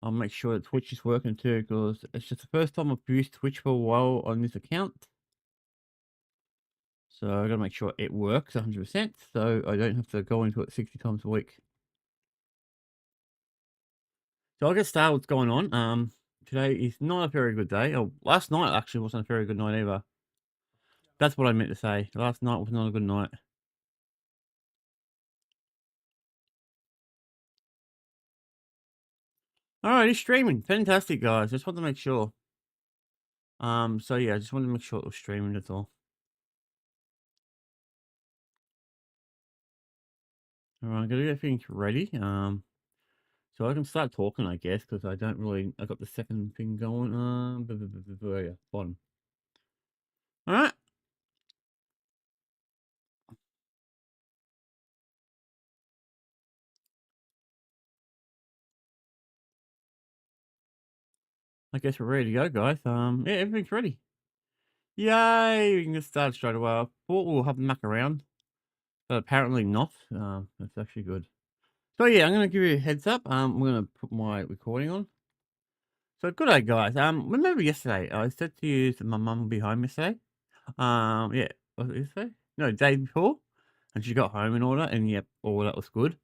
I'll make sure that Twitch is working too, because it's just the first time I've used Twitch for a while on this account. So I gotta make sure it works 100%, so I don't have to go into it 60 times a week. So I'll get started what's going on. Today is not a very good day. Oh, last night actually wasn't a very good night either. That's what I meant to say. Last night was not a good night. Alright, it's streaming. Fantastic, guys. Just wanted to make sure. So yeah, I just wanted to make sure it was streaming, that's all. Alright, gotta get things ready. So I can start talking, I guess, because I don't really. I got the second thing going. Yeah, bottom. All right. I guess we're ready to go, guys. Yeah, everything's ready. Yay! We can get started straight away. I thought we'll have them back around, but apparently not. That's actually good. So yeah, I'm gonna give you a heads up. I'm gonna put my recording on. So good day, guys. Remember yesterday I said to you that my mum will be home yesterday. Yeah, was it yesterday? No, day before, and she got home and all that, and yep, all that was good.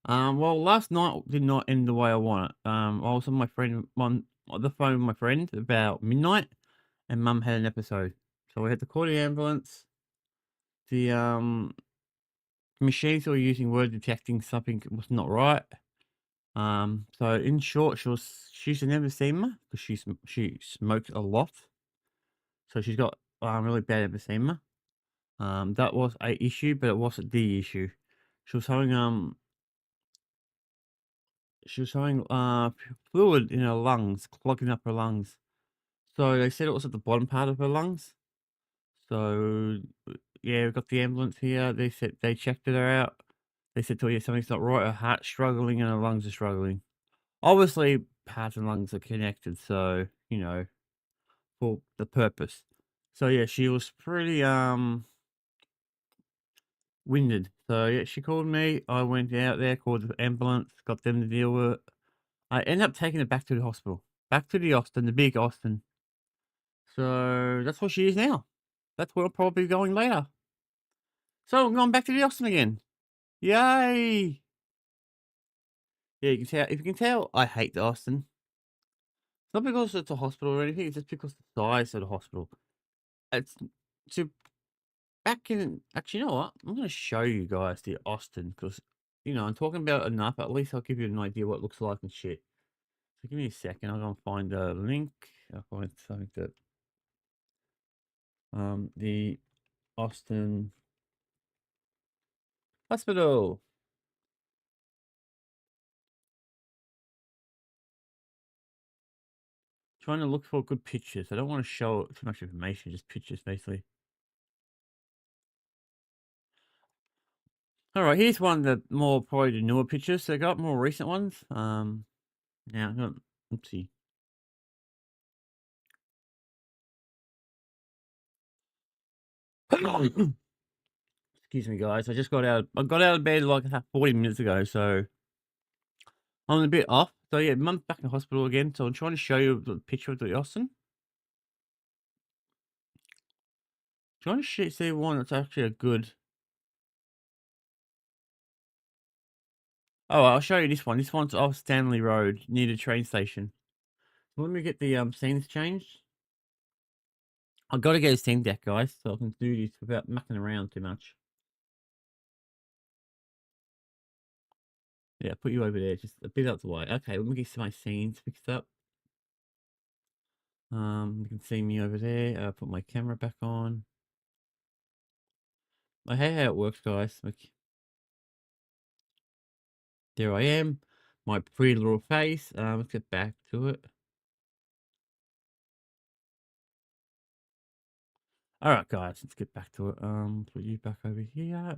Well, last night did not end the way I want it. I was on my friend on the phone with my friend about midnight, and Mum had an episode, so we had to call the ambulance. The machines that were using were detecting something was not right. So in short, she's an emphysema because she smoked a lot, so she's got really bad emphysema. That was a issue, but it wasn't the issue. She was having fluid in her lungs, clogging up her lungs. So they said it was at the bottom part of her lungs. So yeah, we got the ambulance here. They said they checked her out. They said to her, yeah, something's not right. Her heart's struggling and her lungs are struggling. Obviously, heart and lungs are connected, so for the purpose. So yeah, she was pretty winded. So yeah, she called me. I went out there, called the ambulance, got them to deal with it. I ended up taking it back to the hospital, back to the Austin, the big Austin. So that's what she is now. That's where I'm probably going later. So I'm going back to the Austin again. Yay! Yeah, you can tell. If you can tell, I hate the Austin. It's not because it's a hospital or anything. It's just because the size of the hospital. It's to back in. Actually, you know what? I'm going to show you guys the Austin because I'm talking about enough. At least I'll give you an idea what it looks like and shit. So give me a second. I'll go and find a link. I'll find something that the Austin Hospital. Trying to look for good pictures. I don't want to show too much information, just pictures basically. All right, here's one that more probably the newer pictures. So I got more recent ones. Now let's see. Excuse me, guys. I just got out. I got out of bed like 40 minutes ago, so I'm a bit off. So yeah, Mum's back in the hospital again. So I'm trying to show you the picture of the Austin. Trying to see one that's actually a good. Oh, I'll show you this one. This one's off Stanley Road near the train station. Let me get the scenes changed. I've got to get a Steam Deck, guys, so I can do this without mucking around too much. Yeah, put you over there, just a bit out the way. Okay, let me get my scenes fixed up. You can see me over there. Put my camera back on. I hate how it works, guys. Like, there I am, my pretty little face. Let's get back to it. All right, guys, let's get back to it. Put you back over here.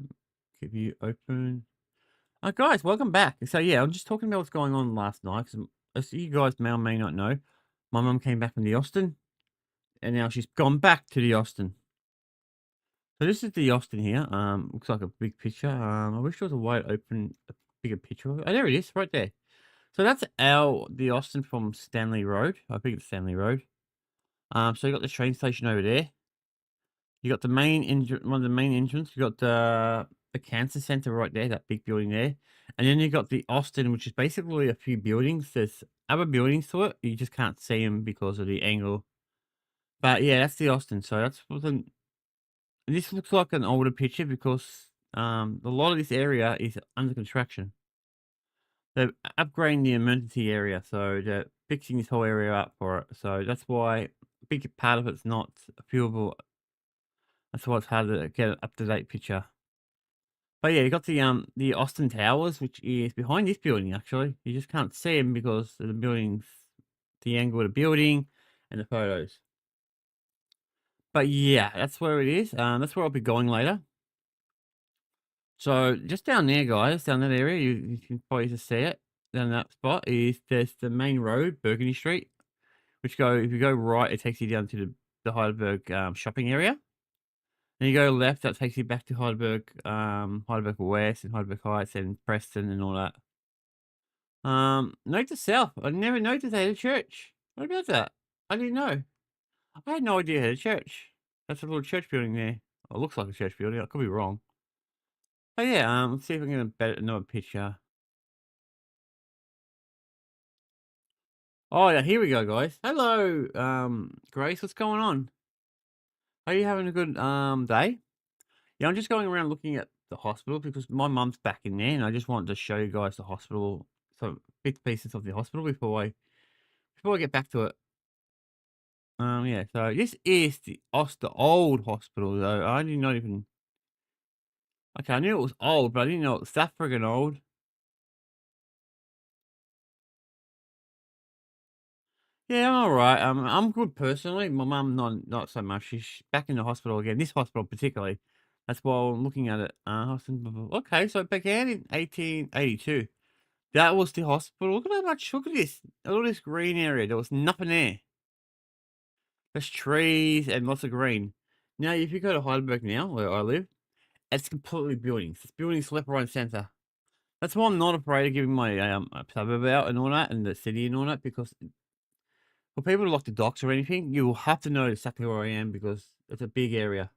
Keep you open. Guys, welcome back. So yeah, I'm just talking about what's going on last night. Because as you guys may or may not know, my mum came back from the Austin, and now she's gone back to the Austin. So this is the Austin here. Looks like a big picture. I wish there was a wide open, a bigger picture of it. Oh, there it is, right there. So that's the Austin from Stanley Road. I think it's Stanley Road. So you got the train station over there. You got the main one of the main entrance. You got the cancer center right there, that big building there, and then you got the Austin, which is basically a few buildings. There's other buildings to it. You just can't see them because of the angle. But yeah, that's the Austin. So that's what this looks like an older picture because a lot of this area is under construction. They're upgrading the emergency area, so they're fixing this whole area up for it. So that's why a big part of it's not viewable. That's why it's hard to get an up to date picture. But yeah, you got the Austin Towers, which is behind this building. Actually, you just can't see them because of the buildings, the angle of the building, and the photos. But yeah, that's where it is. That's where I'll be going later. So just down there, guys, down that area, you can probably just see it. Down that spot is there's the main road, Burgundy Street, which if you go right, it takes you down to the Heidelberg shopping area. Then you go left, that takes you back to Heidelberg, Heidelberg West and Heidelberg Heights and Preston and all that. Note to self, I never noticed they had a church. What about that? I didn't know. I had no idea they had a church. That's a little church building there. It looks like a church building. I could be wrong. But yeah, let's see if I can get a better another picture. Oh yeah, here we go, guys. Hello, Grace. What's going on? Are you having a good day? Yeah, I'm just going around looking at the hospital because my mum's back in there, and I just wanted to show you guys the hospital, so bits pieces of the hospital before I get back to it. Yeah. So this is the old hospital, though. I did not even. Okay, I knew it was old, but I didn't know it was that friggin' old. Yeah, I'm all right. I'm good personally. My mum not so much. She's back in the hospital again. This hospital particularly. That's why I'm looking at it. Okay, so it began in 1882. That was the hospital. Look at how much. Look at this. All this green area. There was nothing there. There's trees and lots of green. Now, if you go to Heidelberg now, where I live, it's completely buildings. It's buildings left, right, and center. That's why I'm not afraid of giving my suburb out and all that, and the city and all that, because for people to lock the docks or anything, you will have to know exactly where I am because it's a big area.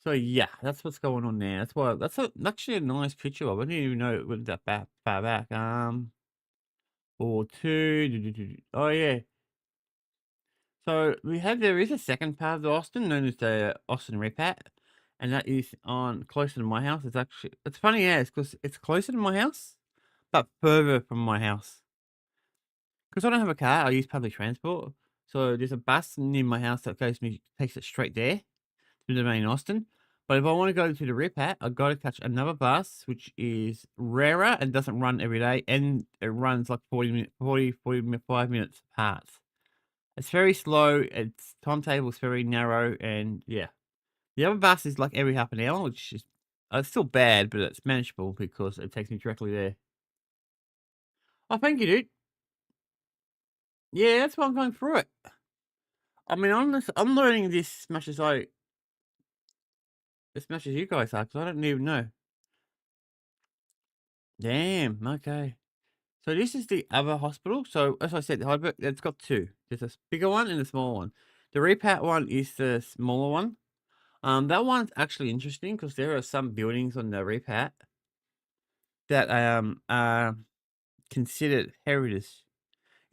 So yeah, that's what's going on there. That's actually a nice picture of it. I didn't even know it went that far back. Or two. Oh yeah. So there is a second part of the Austin known as the Austin Repat, and that is on closer to my house. It's funny, yeah, because it's closer to my house, but further from my house. Because I don't have a car, I use public transport. So there's a bus near my house that takes it straight there to the main Austin. But if I want to go to the Repat, I've got to catch another bus, which is rarer and doesn't run every day, and it runs like 45 minutes apart. It's very slow. Its timetable is very narrow, and yeah, the other bus is like every half an hour, which is it's still bad, but it's manageable because it takes me directly there. Oh, thank you, dude. Yeah, that's why I'm going through it. I mean, I'm learning this as much as you guys are, because I don't even know. Damn. Okay. So this is the other hospital. So as I said, Heidelberg, it's got two. There's a bigger one and a smaller one. The Repat one is the smaller one. That one's actually interesting because there are some buildings on the Repat that are considered heritage.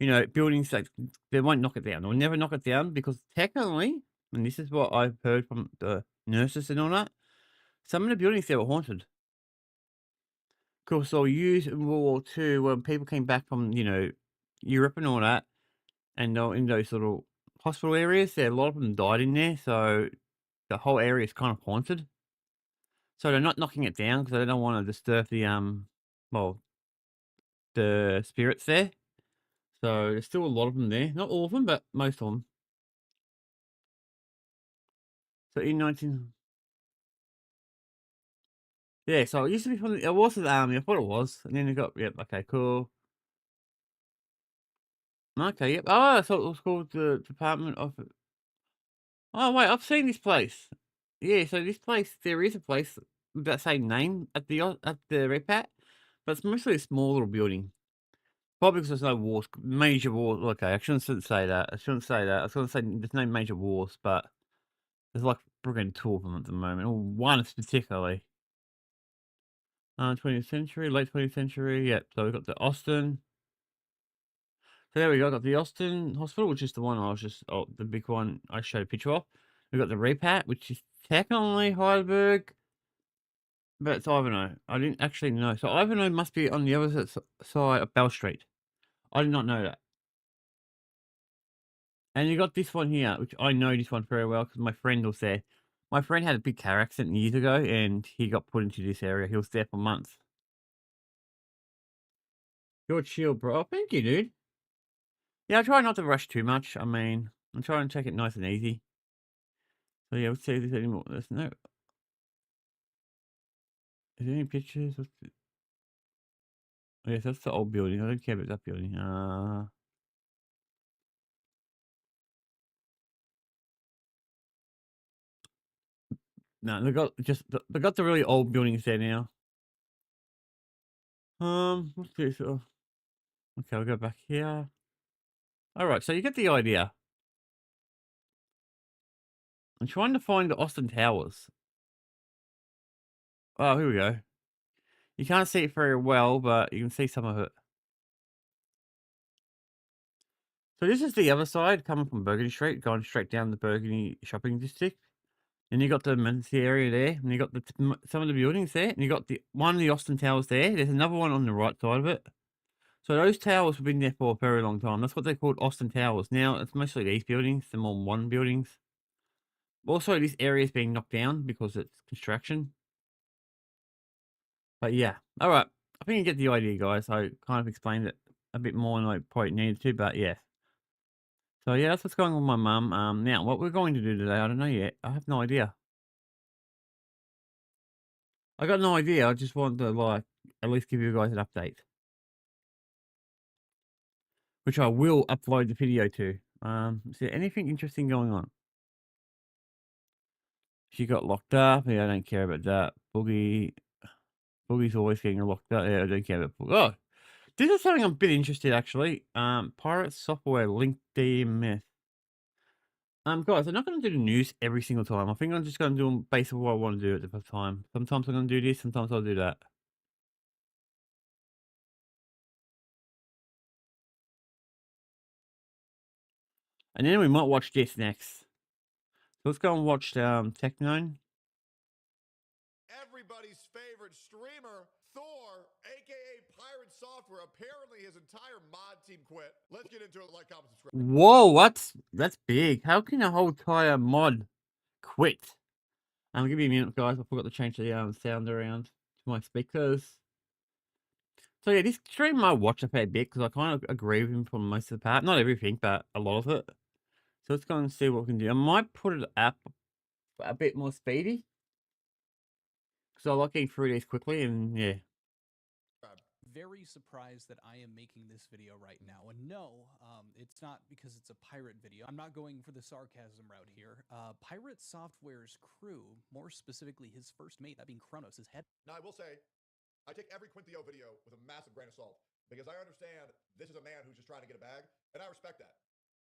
You know, buildings that they won't knock it down. They'll never knock it down because technically, and this is what I've heard from the nurses and all that, some of the buildings there were haunted. Of course, they were used in World War II when people came back from, Europe and all that, and they were in those little hospital areas. There, a lot of them died in there, so the whole area is kind of haunted. So they're not knocking it down because they don't want to disturb well, the spirits there. So there's still a lot of them there. Not all of them, but most of them. So in 19 yeah, so it used to be from it was the army, I thought it was, and then it got yep, okay, cool. Okay, yep. Oh, I thought it was called the Department of Oh, wait, I've seen this place. Yeah, so this place, there is a place with that same name at the repat, but it's mostly a small little building. Probably because there's no wars, major wars. Okay, I shouldn't say that. I shouldn't say that. I was going to say there's no major wars, but there's like friggin' two of them at the moment, or one particularly. 20th century, late 20th century. Yep. So we've got the Austin. So there we go. Got the Austin Hospital, which is the one the big one I showed a picture of. We've got the Repat, which is technically Heidelberg, but it's Ivanhoe. I didn't actually know. So Ivanhoe must be on the other side of Bell Street. I did not know that. And you got this one here, which I know this one very well because my friend was there. My friend had a big car accident years ago, and he got put into this area. He was there for months. You're chill, bro. Oh, thank you, dude. Yeah, I try not to rush too much. I mean, I'm trying to take it nice and easy. So yeah, let's see if there's any more. There's no. Is there any pictures? Oh, yes, that's the old building. I don't care about that building. No, they got the really old buildings there now. What's this? Oh, okay, I'll go back here. All right, so you get the idea. I'm trying to find the Austin Towers. Oh, here we go. You can't see it very well, but you can see some of it. So this is the other side, coming from Burgundy Street, going straight down the Burgundy shopping district. And you got the emergency area there, and you got some of the buildings there, and you got the one of the Austin Towers there. There's another one on the right side of it. So those towers have been there for a very long time. That's what they're called, Austin Towers. Now it's mostly these buildings, the more modern buildings. Also, this area is being knocked down because it's construction. But yeah, all right. I think you get the idea, guys. I kind of explained it a bit more than I probably needed to, but yeah. So yeah, that's what's going on with my mum. Now what we're going to do today, I don't know yet. I have no idea. I got no idea. I just wanted to like at least give you guys an update, which I will upload the video to. Is there anything interesting going on? She got locked up. Yeah, I don't care about that. Boogie's always getting locked up. Yeah, I don't care about Boogie. Oh, this is something I'm a bit interested actually. Pirate software linked DMS. Guys, I'm not going to do the news every single time. I think I'm just going to do them based on what I want to do at the time. Sometimes I'm going to do this, sometimes I'll do that. And then we might watch this next. So let's go and watch Tech9. Everybody's favorite streamer, Thor, aka Pirate Software. Apparently, his entire mod team quit. Let's get into it. Like, comment, subscribe. Whoa, that's big. How can a whole entire mod quit? Give me a minute, guys. I forgot to change the sound around to my speakers. So yeah, this stream I watch a fair bit because I kind of agree with him for most of the part. Not everything, but a lot of it. So let's go and see what we can do. I might put it up a bit more speedy because I like getting through these quickly, and yeah. Very surprised that I am making this video right now. And no, it's not because it's a pirate video. I'm not going for the sarcasm route here. Pirate Software's crew, more specifically his first mate, that being Kronos, his head. Now, I will say, I take every Quintio video with a massive grain of salt because I understand this is a man who's just trying to get a bag, and I respect that.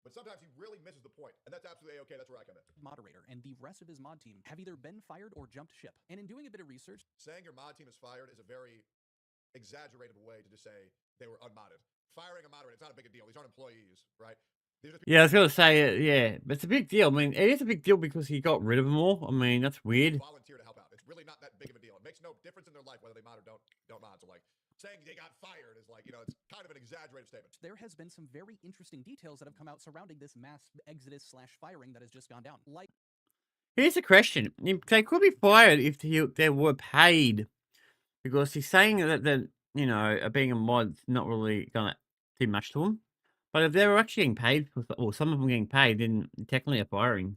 But sometimes he really misses the point, and that's absolutely okay. That's where I come in. Moderator and the rest of his mod team have either been fired or jumped ship. And in doing a bit of research, saying your mod team is fired is a very exaggerated way to just say they were unmodded. Firing a moderator, it's not a big a deal. These aren't employees, right? Yeah, I was gonna say yeah, but it's a big deal. I mean, it is a big deal because he got rid of them all. I mean, that's weird. Volunteer to help out. It's really not that big of a deal. It makes no difference in their life whether they mod or don't mod. So like saying they got fired is like, it's kind of an exaggerated statement. There has been some very interesting details that have come out surrounding this mass exodus / firing that has just gone down. Like, here's a question: they could be fired if they were paid, because he's saying that being a mod's not really gonna do much to them. But if they were actually getting paid, or some of them getting paid, then technically a firing.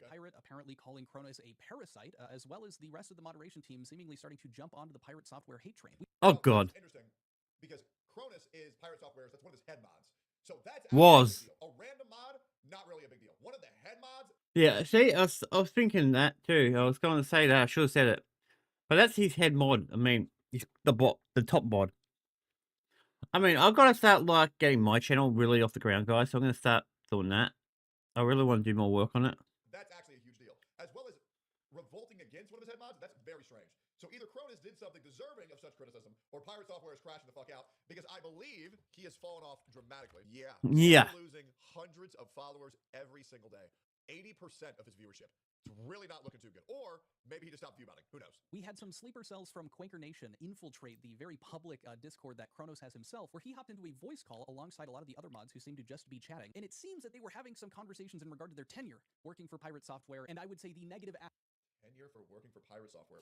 Pirate apparently calling Kronos a parasite, as well as the rest of the moderation team seemingly starting to jump onto the Pirate Software hate train. Oh God! Interesting, because Kronos is Pirate Software. That's one of his head mods. So that's was a random mod, not really a big deal. One of the head mods. Yeah, see, I was thinking that too. I was going to say that. I should have said it. But that's his head mod. I mean, he's the top mod. I mean, I've got to start like getting my channel really off the ground, guys. So I'm going to start doing that. I really want to do more work on it. That's actually a huge deal. As well as revolting against one of his head mods, that's very strange. So either Cronus did something deserving of such criticism, or Pirate Software is crashing the fuck out, because I believe he has fallen off dramatically. Yeah. Yeah. Losing hundreds of followers every single day. 80% of his viewership. It's really not looking too good. Or maybe he just stopped viewbotting. Who knows? We had some sleeper cells from Quaker Nation infiltrate the very public Discord that Kronos has himself, where he hopped into a voice call alongside a lot of the other mods who seemed to just be chatting. And it seems that they were having some conversations in regard to their tenure working for Pirate Software, and I would say the negative tenure for working for Pirate Software.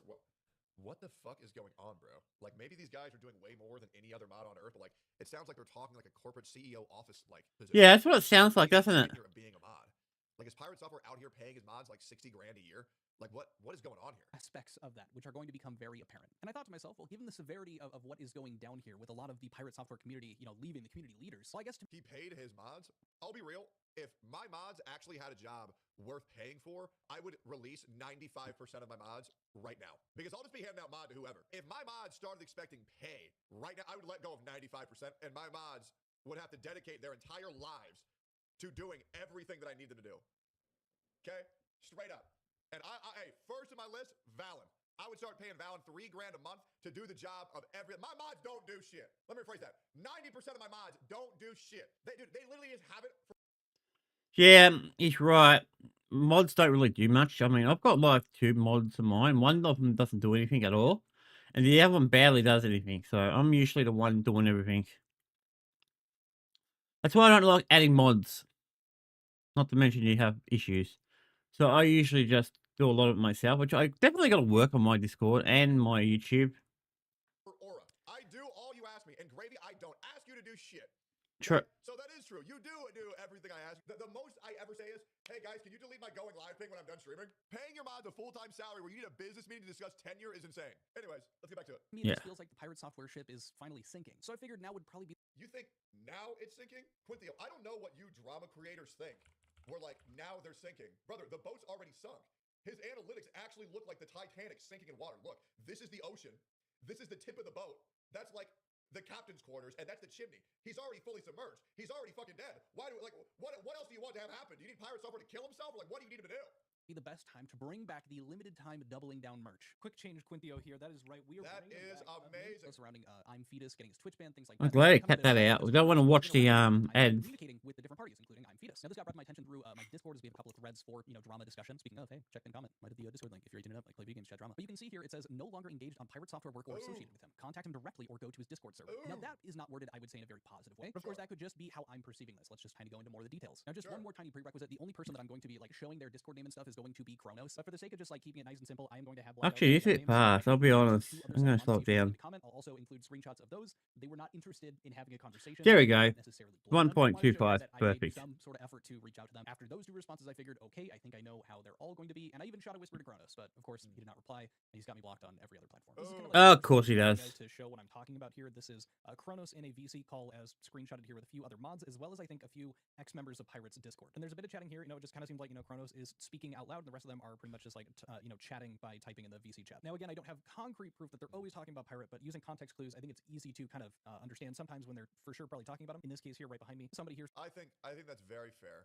What the fuck is going on, bro? Like, maybe these guys are doing way more than any other mod on Earth, but like, it sounds like they're talking like a corporate CEO office like position. Yeah, that's what it sounds like, doesn't it? Of being a mod. Like, is Pirate Software out here paying his mods like 60 grand a year? Like, what is going on here? Aspects of that, which are going to become very apparent. And I thought to myself, well, given the severity of what is going down here with a lot of the Pirate Software community, leaving the community leaders, well, I guess he paid his mods. I'll be real. If my mods actually had a job worth paying for, I would release 95% of my mods right now. Because I'll just be handing out mod to whoever. If my mods started expecting pay right now, I would let go of 95%, and my mods would have to dedicate their entire lives to doing everything that I need them to do. Okay? Straight up. And hey, first in my list, Valen. I would start paying Valen $3 grand a month to do the job of my mods don't do shit. Let me rephrase that. 90% of my mods don't do shit. They literally just have it for. Yeah, he's right. Mods don't really do much. I mean, I've got like 2 mods of mine. One of them doesn't do anything at all, and the other one barely does anything. So I'm usually the one doing everything. That's why I don't like adding mods. Not to mention you have issues. So I usually just do a lot of it myself, which I definitely got to work on my Discord and my YouTube. For Aura, I do all you ask me, and Gravy, I don't ask you to do shit. True. So that is true. You do everything I ask. The most I ever say is, hey guys, can you delete my going live thing when I'm done streaming? Paying your mods a full-time salary where you need a business meeting to discuss tenure is insane. Anyways, let's get back to it. This feels like the Pirate Software ship is finally sinking. So I figured now would probably be. You think now it's sinking? Quinty, I don't know what you drama creators think. We're like, now they're sinking. Brother, the boat's already sunk. His analytics actually look like the Titanic sinking in water. Look, this is the ocean. This is the tip of the boat. That's like the captain's quarters, and that's the chimney. He's already fully submerged. He's already fucking dead. What else do you want to have happen? Do you need Pirate Software to kill himself? Or like, what do you need him to do? Be the best time to bring back the limited time doubling down merch. Quick change, Quintio here. That is right. We are. That is amazing. Surrounding I'm Fetus getting his Twitch ban, things like I'm that. glad he cut that out. We don't want to watch the ads. Communicating with the different parties, including I'm Fetus. Now this got brought to my attention through my Discord, as we have a couple of threads for drama discussion. Speaking of, hey, check and comment. Might have the Discord link if you're eating it up, like play video games, chat drama. But you can see here it says no longer engaged on Pirate Software work or associated with him. Contact him directly or go to his Discord server. Now that is not worded, I would say, in a very positive way. But of course, that could just be how I'm perceiving this. Let's just kind of go into more of the details. Now, just one more tiny prerequisite. The only person that I'm going to be like showing their Discord name and stuff is going to be Kronos. But for the sake of just like keeping it nice and simple, I am going to have actually, if it passed, I'll be honest. I'm going to slow it down. Comment. I'll also include screenshots of those. They were not interested in having a conversation. There we go. 1.25, perfect. Some sort of effort to reach out to them. After those 2 responses, I figured, okay, I think I know how they're all going to be. And I even shot a whisper to Kronos, but of course he did not reply. And he's got me blocked on every other platform. Of course he does. To show what I'm talking about here, this is Kronos in a VC call as screenshotted here with a few other mods, as well as I think a few ex-members of Pirates Discord. And there's a bit of chatting here. It just kind of seems like Kronos is speaking out loud, and the rest of them are pretty much just like chatting by typing in the VC chat. Now again, I don't have concrete proof that they're always talking about Pirate, but using context clues, I think it's easy to kind of understand sometimes when they're for sure probably talking about him. In this case here, right behind me, somebody here. I think that's very fair.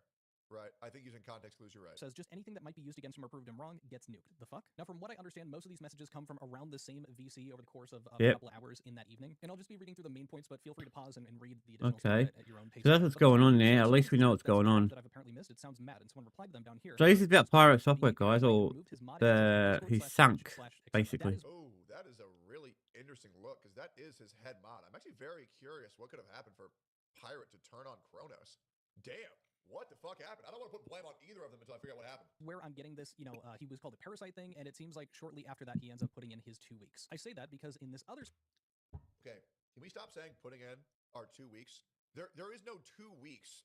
Right. I think using context clues, you're right. Says just anything that might be used against him or proved him wrong gets nuked. The fuck? Now, from what I understand, most of these messages come from around the same VC over the course of a couple hours in that evening. And I'll just be reading through the main points, but feel free to pause and read the additional stuff at your own pace. So that's what's going on there. At least we know what's going on. That I've apparently missed. It sounds mad, and someone replied to them down here. So this is about Pirate Software, guys, or he's sunk, basically. Oh, that is a really interesting look, because that is his head mod. I'm actually very curious what could have happened for Pirate to turn on Kronos. Damn. What the fuck happened? I don't want to put blame on either of them until I figure out what happened. Where I'm getting this, he was called the Parasite thing, and it seems like shortly after that he ends up putting in his 2 weeks. I say that because in this other. Okay, can we stop saying putting in our 2 weeks? There is no 2 weeks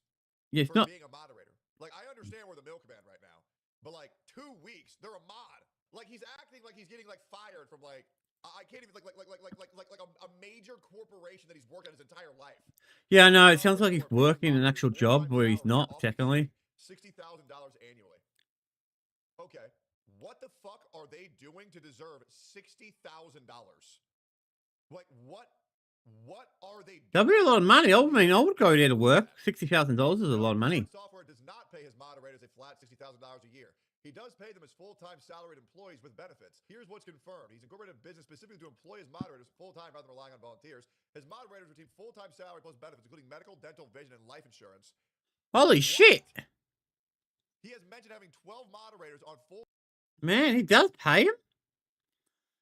for being a moderator. Like, I understand we're the milkman right now, but like 2 weeks, they're a mod. Like, he's acting like he's getting like fired from like. I can't even like a major corporation that he's worked at his entire life. Yeah, I know. It sounds like he's working an actual job where he's not, technically. $60,000 annually. Okay, what the fuck are they doing to deserve $60,000? Like, what are they doing? That'd be a lot of money. I mean, I would go there to work. $60,000 is a lot of money. Software does not pay his moderators a flat $60,000 a year. He does pay them as full-time salaried employees with benefits. Here's what's confirmed. He's incorporated a business specifically to employ his moderators full-time rather than relying on volunteers. His moderators receive full-time salary plus benefits, including medical, dental, vision, and life insurance. Holy shit. He has mentioned having 12 moderators on full... Man, he does pay him?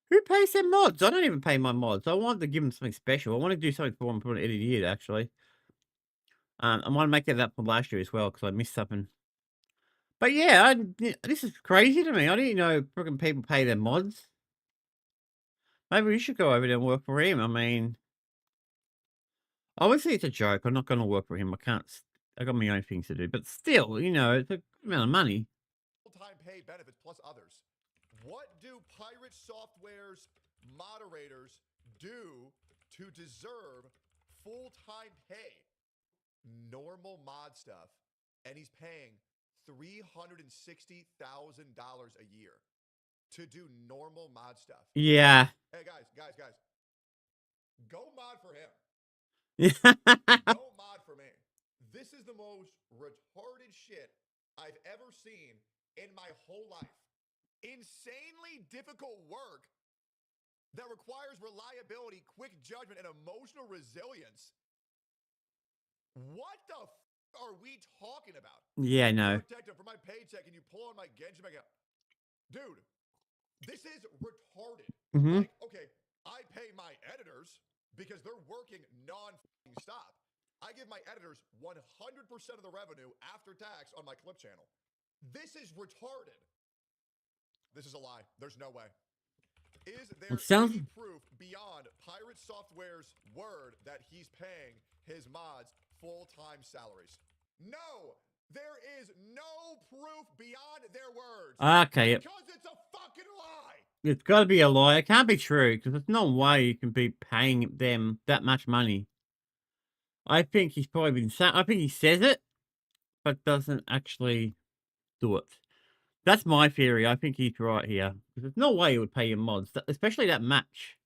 Who pays their mods? I don't even pay my mods. I want to give them something special. I want to do something for them for an edit year, actually. I want to make that up from last year as well, because I missed something. But yeah, this is crazy to me. I didn't know freaking people pay their mods. Maybe we should go over there and work for him. I mean, obviously it's a joke. I'm not going to work for him. I can't. I got my own things to do. But still, you know, it's a good amount of money. Full-time pay benefits plus others. What do Pirate Software's moderators do to deserve full-time pay? Normal mod stuff, and he's paying $360,000 a year to do normal mod stuff. Yeah. Hey guys, go mod for him. Go mod for me. This is the most retarded shit I've ever seen in my whole life. Insanely difficult work that requires reliability, quick judgment, and emotional resilience. What the are we talking about? Yeah, no. Protective for my paycheck, and you pull on my Genshin account. Dude, this is retarded. Like, okay, I pay my editors because they're working non-stop. I give my editors 100% of the revenue after tax on my clip channel. This is retarded. This is a lie. There's no way. Is there any proof beyond Pirate Software's word that he's paying his mods full-time salaries? No! There is no proof beyond their words. Okay. Because it's a fucking lie! It's got to be a lie. It can't be true, because there's no way you can be paying them that much money. I think he's probably been saying... I think he says it, but doesn't actually do it. That's my theory. I think he's right here. There's no way he would pay your mods, especially that much.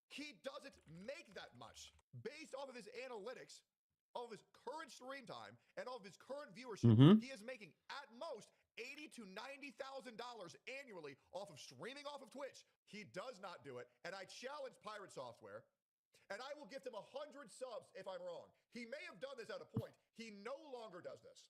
He doesn't make that much. Based off of his analytics, of his current stream time, and all of his current viewership, he is making at most $80,000 to $90,000 annually off of streaming off of Twitch. He does not do it, and I challenge Pirate Software, and I will gift him 100 subs if I'm wrong. He may have done this at a point. He no longer does this.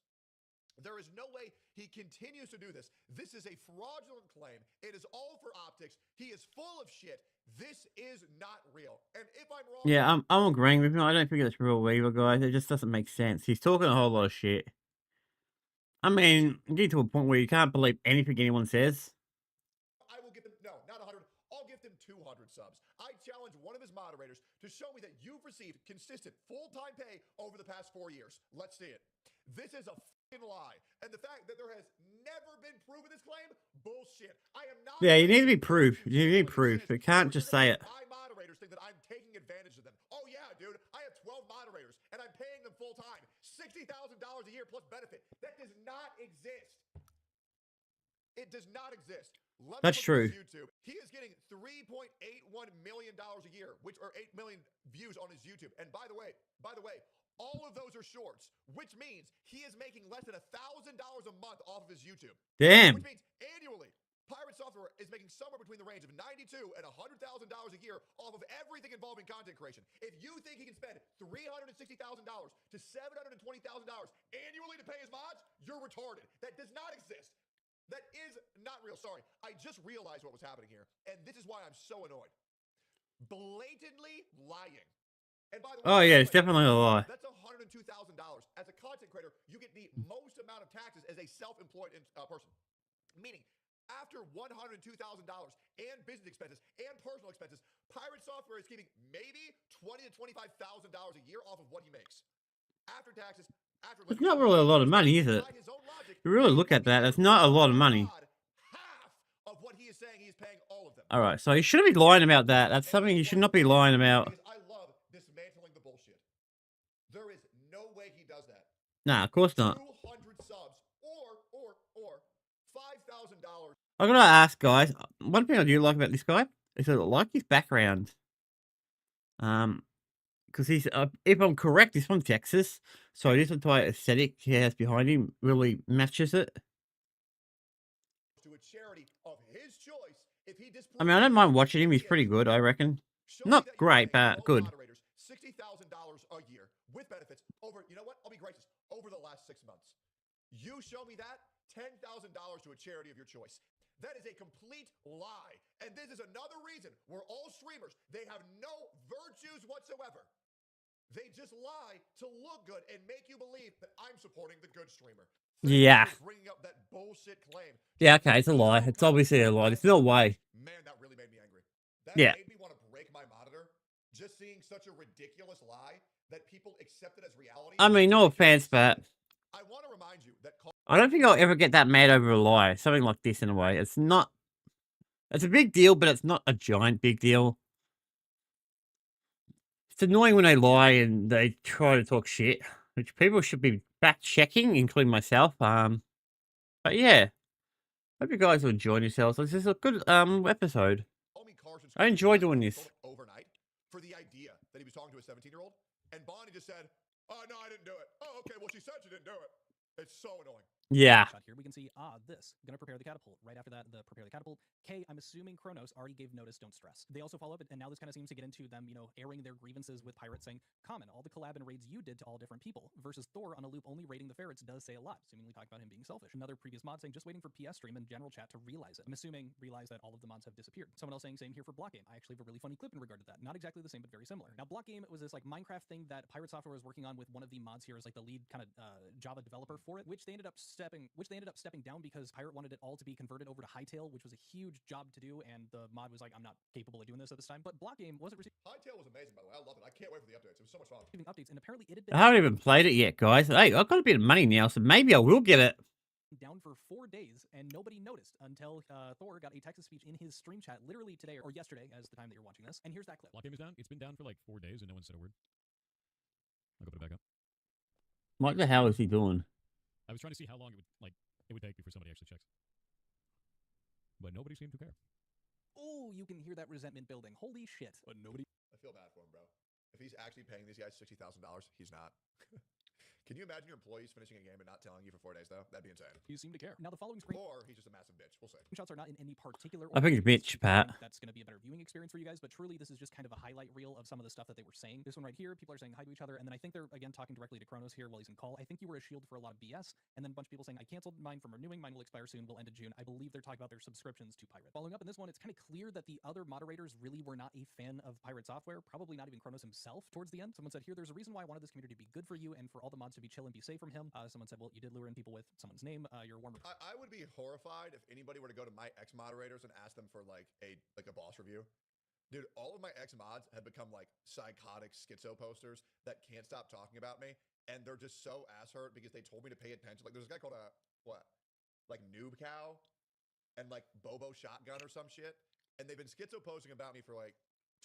There is no way he continues to do this. This is a fraudulent claim. It is all for optics. He is full of shit. This is not real. And if I'm wrong... Yeah, I'm agreeing with him. I don't think it's real either, guys. It just doesn't make sense. He's talking a whole lot of shit. I mean, you get to a point where you can't believe anything anyone says. I will give him... No, not 100. I'll gift him 200 subs. I challenge one of his moderators to show me that you've received consistent full-time pay over the past 4 years. Let's see it. This is a fucking lie. And the fact that there has never been proof of this claim, bullshit. I am not... Yeah, you need to be proof. You need proof. You can't just say it. My moderators think that I'm taking advantage of them. Oh yeah, dude. I have 12 moderators, and I'm paying them full-time. $60,000 a year plus benefit. That does not exist. It does not exist. That's true. YouTube. He is getting $3.81 million a year, which are 8 million views on his YouTube. And by the way, all of those are shorts, which means he is making less than $1,000 a month off of his YouTube. Damn. Which means annually, Pirate Software is making somewhere between the range of $92,000 and $100,000 a year off of everything involving content creation. If you think he can spend $360,000 to $720,000 annually to pay his mods, you're retarded. That does not exist. That is not real. Sorry. I just realized what was happening here, and this is why I'm so annoyed. Blatantly lying. And by the way, oh yeah, it's definitely a lie. That's $102,000. As a content creator, you get the most amount of taxes as a self-employed person. Meaning, after $102,000 and business expenses and personal expenses, Pirate Software is keeping maybe $20,000 to $25,000 a year off of what he makes. After taxes, it's not really a lot of money, is it? You really look at that, it's not a lot of money. Half of what he is saying he's paying all of them. All right, so he shouldn't be lying about that. That's something he should not be lying about. I love dismantling the bullshit. There is no way he does that. Nah, of course not. 200 subs or $5,000 I gotta ask, guys. One thing I do like about this guy is that I like his background. Because he's, if I'm correct, he's from Texas, so this entire aesthetic he has behind him really matches it. To a charity of his choice if he I mean, I don't mind watching him. He's pretty good, I reckon. Show Not me that great, you're paying but your own good. moderators $60,000 a year with benefits over, you know what? I'll be gracious. Over the last 6 months. You show me that $10,000 to a charity of your choice. That is a complete lie. And this is another reason we're all streamers. They have no virtues whatsoever. They just lie to look good and make you believe that I'm supporting the good streamer. Yeah. Bringing up that bullshit claim. Yeah, okay, it's a lie. It's obviously a lie. There's no way. Man, that really made me angry. That Yeah. made me want to break my monitor. Just seeing such a ridiculous lie that people accept it as reality. I mean, no offense, but I want to remind you that I don't think I'll ever get that mad over a lie. Something like this, in a way. It's not. It's a big deal, but it's not a giant big deal. It's annoying when they lie and they try to talk shit, which people should be fact checking, including myself. But yeah, hope you guys will enjoy yourselves. This is a good episode. I enjoy doing this. Overnight for the idea that he was talking to a 17-year-old, and Bonnie just said, "Oh no, I didn't do it." Oh, okay. Well, she said she didn't do it. It's so annoying. Yeah. Shot here, we can see, this. Gonna prepare the catapult. Right after that, the prepare the catapult. K, I'm assuming Kronos already gave notice, don't stress. They also follow up, and now this kind of seems to get into them, you know, airing their grievances with Pirate saying, common, all the collab and raids you did to all different people, versus Thor on a loop only raiding the ferrets does say a lot, seemingly talk about him being selfish. Another previous mod saying, just waiting for PS stream and general chat to realize it. I'm assuming realize that all of the mods have disappeared. Someone else saying, same here for Block Game. I actually have a really funny clip in regard to that. Not exactly the same, but very similar. Now, Block Game was this like Minecraft thing that Pirate Software was working on with one of the mods here as like the lead kind of Java developer for it, which they ended up stepping down because Pirate wanted it all to be converted over to Hightail, which was a huge job to do, and the mod was like, I'm not capable of doing this at this time. But Block Game wasn't receiving Hightail was amazing, by the way. I love it. I can't wait for the updates. It was so much fun. updates, and apparently it had been I haven't even played it yet, guys. Hey, I've got a bit of money now, so maybe I will get it. down for 4 days, and nobody noticed until Thor got a Texas speech in his stream chat literally today or yesterday as the time that you're watching this. And here's that clip. Block Game is down. It's been down for like 4 days and no one said a word. I'll go put it back up. What the hell is he doing? I was trying to see how long it would take before somebody actually checks. But nobody seemed to care. Oh, you can hear that resentment building. Holy shit. But nobody. I feel bad for him, bro. If he's actually paying these guys $60,000, he's not. Can you imagine your employees finishing a game and not telling you for 4 days, though? That'd be insane. You seem to care. Now, the following screen. Or he's just a massive bitch. We'll see. Shots are not in any particular I think it's bitch, Pat. That's going to be a better viewing experience for you guys, but truly this is just kind of a highlight reel of some of the stuff that they were saying. This one right here, people are saying hi to each other, and then I think they're again talking directly to Kronos here while he's in call. I think you were a shield for a lot of BS, and then a bunch of people saying I canceled mine from renewing, mine will expire soon, will end in June. I believe they're talking about their subscriptions to Pirate. Following up in this one, it's kind of clear that the other moderators really were not a fan of Pirate Software, probably not even Kronos himself towards the end. Someone said here, there's a reason why I wanted this community to be good for you and for all the mods to be chill and be safe from him. Someone said, well, you did lure in people with someone's name. You're a warmer. I would be horrified if anybody were to go to my ex-moderators and ask them for like a boss review. Dude, all of my ex-mods have become like psychotic schizo posters that can't stop talking about me, and they're just so ass hurt because they told me to pay attention. Like there's a guy called like Noob Cow and like Bobo Shotgun or some shit, and they've been schizo posting about me for like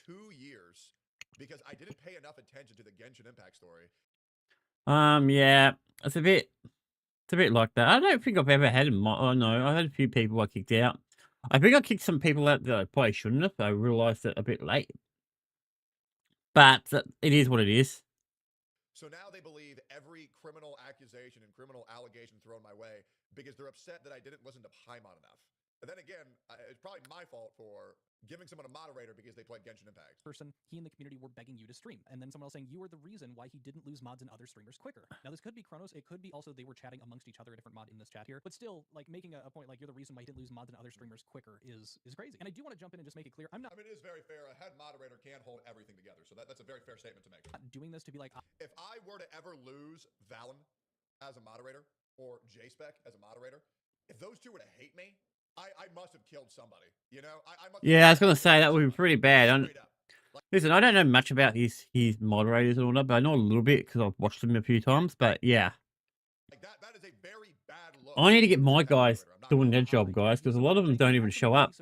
2 years because I didn't pay enough attention to the Genshin Impact story. Yeah, it's a bit like that. I don't think I've ever had oh no, I had a few people I kicked out. I think I kicked some people out that I probably shouldn't have. I realized it a bit late. But it is what it is. So now they believe every criminal accusation and criminal allegation thrown my way because they're upset that I didn't listen to Paimon enough. And then again, it's probably my fault for giving someone a moderator because they played Genshin Impact. Person, he and the community were begging you to stream. And then someone else saying you were the reason why he didn't lose mods and other streamers quicker. Now, this could be Kronos. It could be also they were chatting amongst each other, a different mod in this chat here. But still, like making a point like you're the reason why he didn't lose mods and other streamers quicker is crazy. And I do want to jump in and just make it clear. I mean, it is very fair. A head moderator can't hold everything together. So that's a very fair statement to make. Not doing this to be like, if I were to ever lose Valen as a moderator or JSpec as a moderator, if those two were to hate me, I must have killed somebody, you know? Yeah, I was going to say that would be pretty bad. Listen, I don't know much about his moderators and all that, but I know a little bit because I've watched them a few times. But yeah, like that is a very bad look. I need to get my guys doing their job, guys, because a lot of them don't even show up,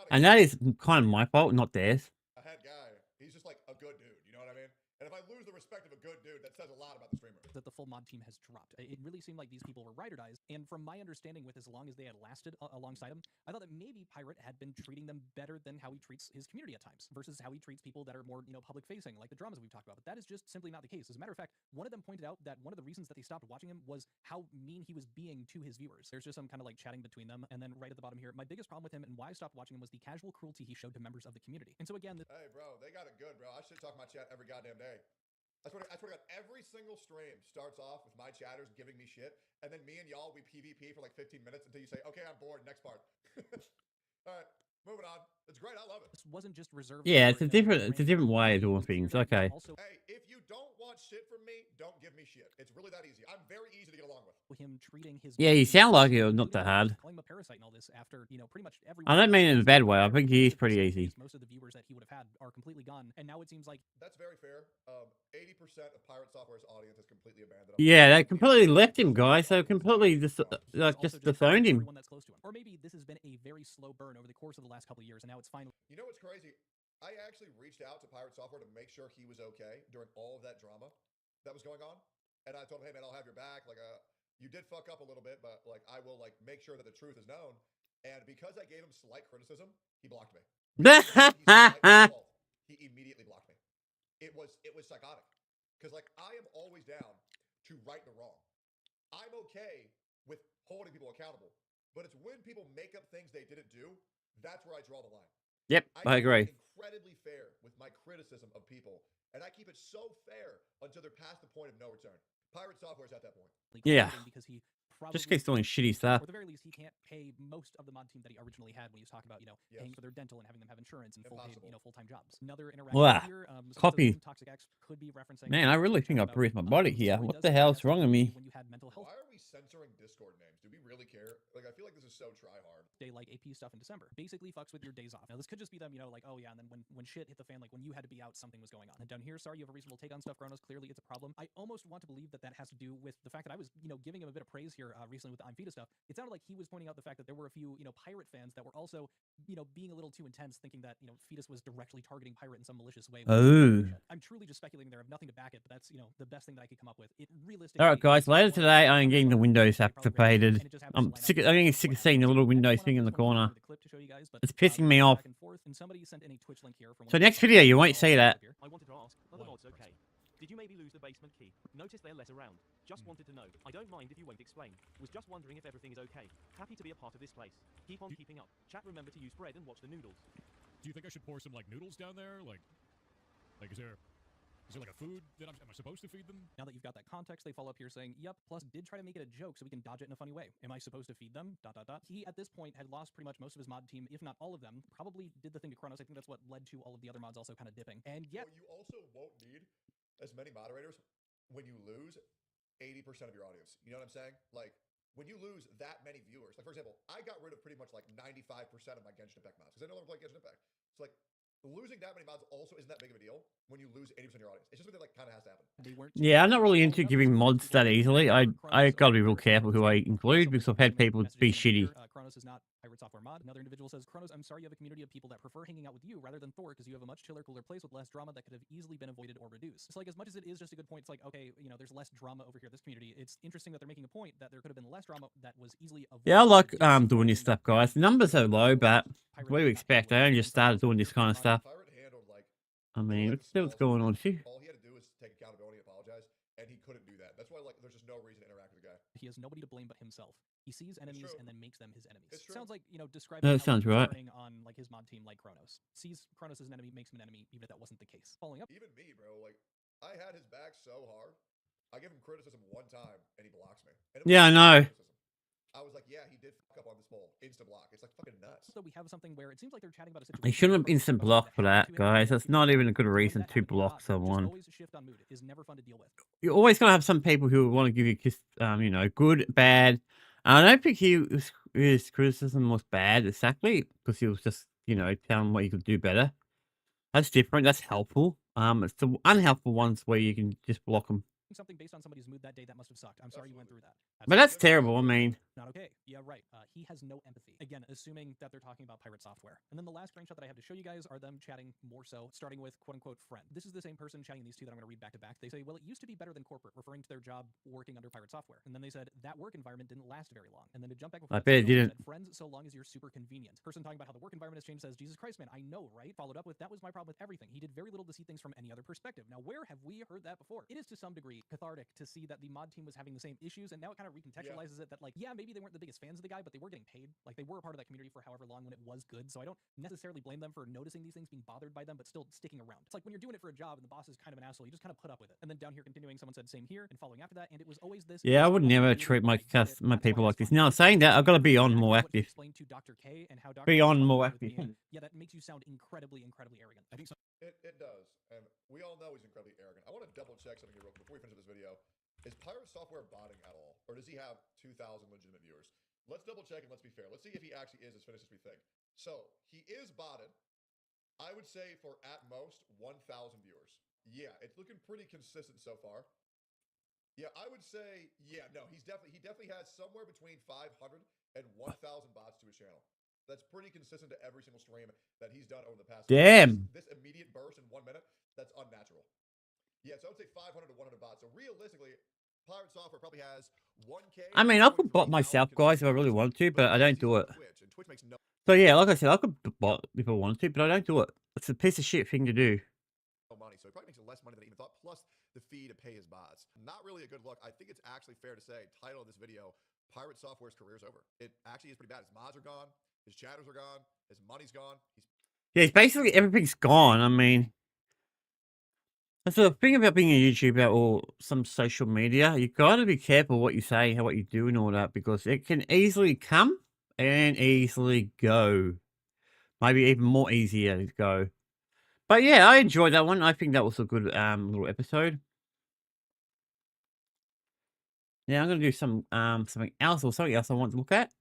and that is kind of my fault, not theirs. A head guy, he's just like a good dude, you know what I mean? And if I lose the respect of a good dude, that says a lot about the streamer. that the full mod team has dropped. It really seemed like these people were ride or dies, and from my understanding, with as long as they had lasted alongside him, I thought that maybe Pirate had been treating them better than how he treats his community at times, versus how he treats people that are more, public facing, like the dramas we've talked about. But that is just simply not the case. As a matter of fact, one of them pointed out that one of the reasons that they stopped watching him was how mean he was being to his viewers. There's just some kind of like chatting between them, and then right at the bottom here, my biggest problem with him and why I stopped watching him was the casual cruelty he showed to members of the community. And so again, hey, bro, they got it good, bro. I should talk my chat every goddamn day. I swear to God, every single stream starts off with my chatters giving me shit, and then me and y'all, we PvP for like 15 minutes until you say, okay, I'm bored, next part. All right, moving on. It's great, I love it. this wasn't just reserved. Yeah, for, it's a different way of doing It's clear things. that he was Okay. Also, Hey, if you don't want shit from me, don't give me shit. It's really that easy. I'm very easy to get along with. him treating his Yeah, you sound like you're not that hard. calling him a parasite and all this after pretty much every. I don't mean it in a bad way. I think he is pretty easy. Most of the viewers that he would have had are completely gone, and now it seems like That's very fair. 80% of Pirate Software's audience has completely abandoned him. Yeah, they completely left him, guys. So completely just he's like also just disowned him. everyone that's close to him. Or maybe this has been a very slow burn over the course of the last couple of years, and now it's finally. You know what's crazy? I actually reached out to Pirate Software to make sure he was okay during all of that drama that was going on. And I told him, hey, man, I'll have your back. Like, you did fuck up a little bit, but like, I will like make sure that the truth is known. And because I gave him slight criticism, he blocked me. He immediately blocked me. It was psychotic. Because like, I am always down to right the wrong. I'm okay with holding people accountable, but it's when people make up things they didn't do, that's where I draw the line. Yep, I agree. Incredibly fair with my criticism of people, and I keep it so fair until they're past the point of no return. Pirate Software's at that point. Yeah. Because he Just keeps doing shitty stuff. Or at the very least, he can't pay most of the mod team that he originally had when he was talking about, paying for their dental and having them have insurance and full-time jobs. Another interaction Wow. here. Copy. Toxic X could be referencing. Man, I really think I bruised my body here. What the hell's wrong with me? When you had mental health. Why are we censoring Discord names? Do we really care? Like, I feel like this is so try-hard. Day like AP stuff in December basically fucks with your days off. Now this could just be them, like, oh yeah, and then when shit hit the fan, like when you had to be out, something was going on. And down here, sorry, you have a reasonable take on stuff, Chronos. Clearly, it's a problem. I almost want to believe that has to do with the fact that I was, giving him a bit of praise here recently with the I'm Feta stuff. It sounded like he was pointing out the fact that there were a few, Pirate fans that were also, being a little too intense, thinking that, Fetus was directly targeting Pirate in some malicious way. Oh. I'm truly just speculating there. I have nothing to back it, but that's, the best thing that I could come up with. It realistically. All right, guys. Later today, I'm getting the Windows activated. I'm getting sick of seeing the little Windows thing in the corner. It's pissing me off. So next video, you won't see that. I wanted to ask, are the mods okay? Did you maybe lose the basement key? Notice they're less around. Just wanted to know. I don't mind if you won't explain. Was just wondering if everything is okay. Happy to be a part of this place. Keep on keeping up. Chat, remember to use bread and watch the noodles. Do you think I should pour some like noodles down there? Like is there like a food that am I supposed to feed them? Now that you've got that context, they follow up here saying, yep, plus did try to make it a joke so we can dodge it in a funny way. Am I supposed to feed them? ... He, at this point, had lost pretty much most of his mod team, if not all of them. Probably did the thing to Chronos. I think that's what led to all of the other mods also kind of dipping. And yet... Well, you also won't need as many moderators when you lose 80% of your audience. You know what I'm saying? Like, when you lose that many viewers, like, for example, I got rid of pretty much like 95% of my Genshin Impact mods because I no longer play Genshin Impact. So, like, losing that many mods also isn't that big of a deal when you lose 80% of your audience. It's just something that like kind of has to happen. Yeah, I'm not really into giving mods that easily. I gotta be real careful who I include because I've had people be shitty. Chronos is not Pirate Software mod. Another individual says, Chronos, I'm sorry you have a community of people that prefer hanging out with you rather than Thor because you have a much chiller, cooler place with less drama that could have easily been avoided or reduced. It's like, as much as it is just a good point, it's like, okay, there's less drama over here, this community. It's interesting that they're making a point that there could have been less drama that was easily avoided. Yeah, I like doing this stuff, guys. The numbers are low, but what do you expect? I only just started doing this kind of stuff. I mean, let's see what's going on here. All he had to do was take accountability and apologize, and he couldn't do that. That's why, like, there's just no reason to interact with the guy. He has nobody to blame but himself. He sees enemies and then makes them his enemies. It's Sounds like, describing that sounds right. On like his mod team like Chronos. Sees Chronos as an enemy, makes him an enemy, even if that wasn't the case. Following up. Even me, bro, like, I had his back so hard. I give him criticism one time, and he blocks me. Yeah, I know. I was like, yeah, he did fuck up on this poll. Insta block. It's like fucking nuts. So we have something where it seems like they're chatting about a situation. They shouldn't have instant blocked for that, guys. That's not even a good reason to block someone. Always shift on mood is never fun to deal with. You're always gonna have some people who want to give you good, bad. I don't think his criticism was bad exactly because he was just telling what you could do better. That's different. That's helpful. It's the unhelpful ones where you can just block them. something based on somebody's mood that day, that must have sucked. I'm sorry you went through that. But that's terrible. I mean, Not okay. Yeah, right. He has no empathy. Again, assuming that they're talking about pirate software. And then the last screenshot that I have to show you guys are them chatting more so, starting with quote unquote friend. This is the same person chatting these two that I'm going to read back to back. They say, well, it used to be better than corporate, referring to their job working under pirate software. And then they said that work environment didn't last very long. And then to jump back, I bet it didn't. said, friends, so long as you're super convenient. Person talking about how the work environment has changed says, Jesus Christ, man, I know, right? Followed up with, that was my problem with everything. He did very little to see things from any other perspective. Now, where have we heard that before? It is to some degree cathartic to see that the mod team was having the same issues, and now it kind of recontextualizes it that, like, yeah, maybe they weren't the biggest fans of the guy, but they were getting paid. Like, they were a part of that community for however long when it was good, so I don't necessarily blame them for noticing these things, being bothered by them, but still sticking around. It's like when you're doing it for a job and the boss is kind of an asshole, you just kind of put up with it. And then down here continuing, someone said same here, and following after that, and it was always this. Yeah, I would never treat my people like this. Now, saying that, I've got to be on more active. Explain to Dr. K and how Dr. Be K on talked more about it active. being- Yeah, that makes you sound incredibly arrogant. I think so. It does, and we all know he's incredibly arrogant. I want to double check something here real quick before we finish this video. Is Pirate Software botting at all, or does he have 2,000 legitimate viewers? Let's double check and let's be fair. Let's see if he actually is as finished as we think. So he is botted. I would say for at most 1,000 viewers. Yeah, it's looking pretty consistent so far. Yeah, I would say no. He definitely has somewhere between 500 and 1,000 bots to his channel. That's pretty consistent to every single stream that he's done over the past. Damn. This immediate burst in 1 minute, that's unnatural. Yeah, so I would say 500 to 100 bots. So realistically, Pirate Software probably has 1K. I mean, I could bot myself, guys, if I really wanted to, but I don't do it. Twitch makes no So yeah, like I said, I could bot if I wanted to, but I don't do it. It's a piece of shit thing to do. money, so he probably makes less money than he even thought, plus the fee to pay his bots. Not really a good look. I think it's actually fair to say, title of this video, Pirate Software's career is over. It actually is pretty bad. His mods are gone, his chatters are gone, his money's gone. Yeah, basically everything's gone. I mean, that's the thing about being a YouTuber or some social media. You got to be careful what you say, how what you do, and all that, because it can easily come and easily go. Maybe even more easier to go. But yeah, I enjoyed that one. I think that was a good little episode. Now I'm gonna do some something else I want to look at.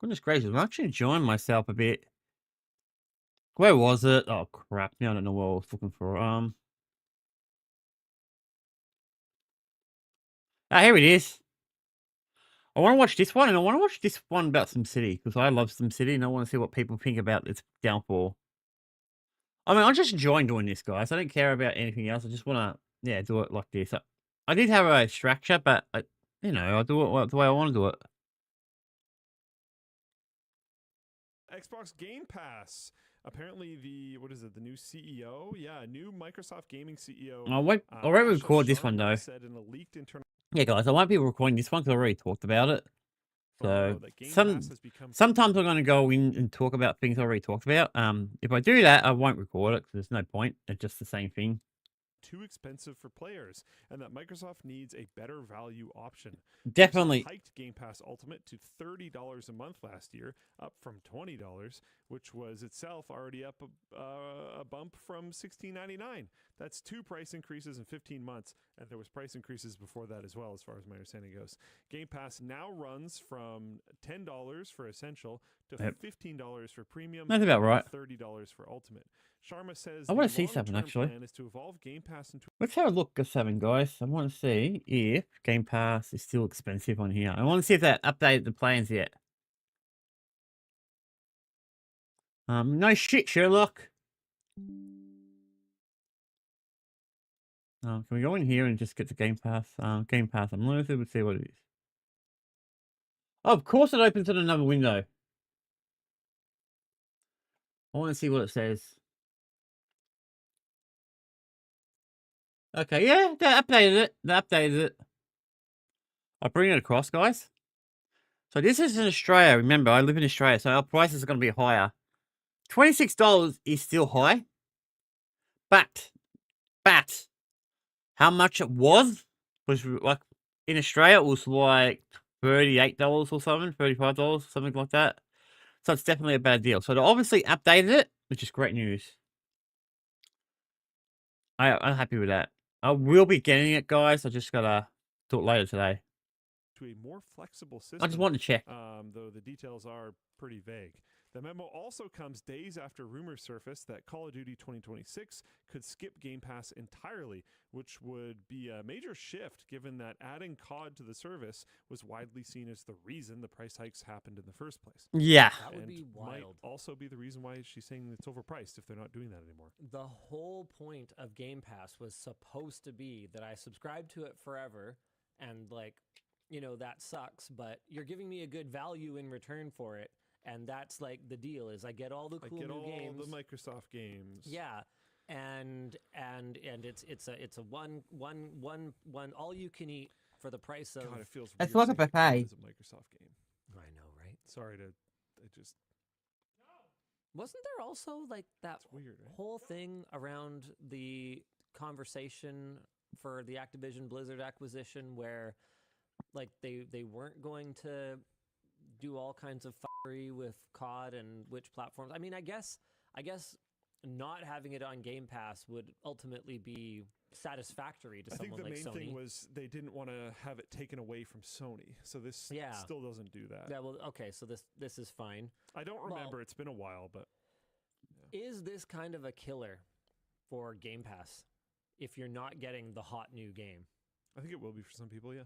Goodness gracious, I'm actually enjoying myself a bit. Where was it? Oh crap! Now I don't know what I was looking for. Ah, here it is. I want to watch this one, and I want to watch this one about SimCity because I love SimCity, and I want to see what people think about its downfall. I mean, I'm just enjoying doing this, guys. I don't care about anything else. I just want to, yeah, do it like this. I did have a structure, but I do it the way I want to do it. Xbox Game Pass. Apparently, the new CEO? Yeah, new Microsoft gaming CEO. I won't record this one though. Said in a leaked internal. Yeah, guys, I won't be recording this one because I already talked about it. So sometimes I'm going to go in and talk about things I already talked about. If I do that, I won't record it because there's no point. It's just the same thing. Too expensive for players, and that Microsoft needs a better value option. Definitely hiked Game Pass Ultimate to $30 a month last year, up from $20, which was itself already up a bump from $16.99. That's 2 price increases in 15 months, and there was price increases before that as well, as far as my understanding goes. Game Pass now runs from $10 for Essential to $15 for Premium. That's about right. $30 for Ultimate. Sharma says I want to see something actually. Plan is to evolve Game Pass into. Let's have a look at something, guys. I want to see if Game Pass is still expensive on here. I want to see if they updated the plans yet. No shit, Sherlock. Can we go in here and just get the Game Pass? Game Pass Unlimited. Let's see what it is. Oh, of course it opens in another window. I want to see what it says. Okay, yeah, they updated it. I'll bring it across, guys. So this is in Australia. Remember, I live in Australia, so our prices are going to be higher. $26 is still high. But how much it was like in Australia, it was like $38 or something, $35, something like that. So it's definitely a bad deal. So they obviously updated it, which is great news. I'm happy with that. I will be getting it, guys. I just gotta do it later today. To a more flexible system. I just want to check. Though the details are pretty vague. The memo also comes days after rumors surfaced that Call of Duty 2026 could skip Game Pass entirely, which would be a major shift given that adding COD to the service was widely seen as the reason the price hikes happened in the first place. Yeah. That would And be might wild. also be the reason why she's saying it's overpriced if they're not doing that anymore. The whole point of Game Pass was supposed to be that I subscribe to it forever and like, you know, that sucks, but you're giving me a good value in return for it. And that's like the deal is I get all the cool I get new all games. the Microsoft games. Yeah. And it's a one all you can eat for the price of God, it feels It's weird like a saying buffet. It's a Microsoft game. I know, right? Sorry to, I just, Wasn't there also like that it's weird, right? whole thing around the conversation for the Activision Blizzard acquisition where like they weren't going to do all kinds of fuckery with COD and which platforms? I mean, I guess not having it on Game Pass would ultimately be satisfactory to I think someone the like main Sony. thing was they didn't want to have it taken away from Sony. So this Yeah. still doesn't do that. Yeah, well, okay, so this is fine. I don't Well- remember. It's been a while, but Is this kind of a killer for Game Pass if you're not getting the hot new game? I think it will be for some people, yeah.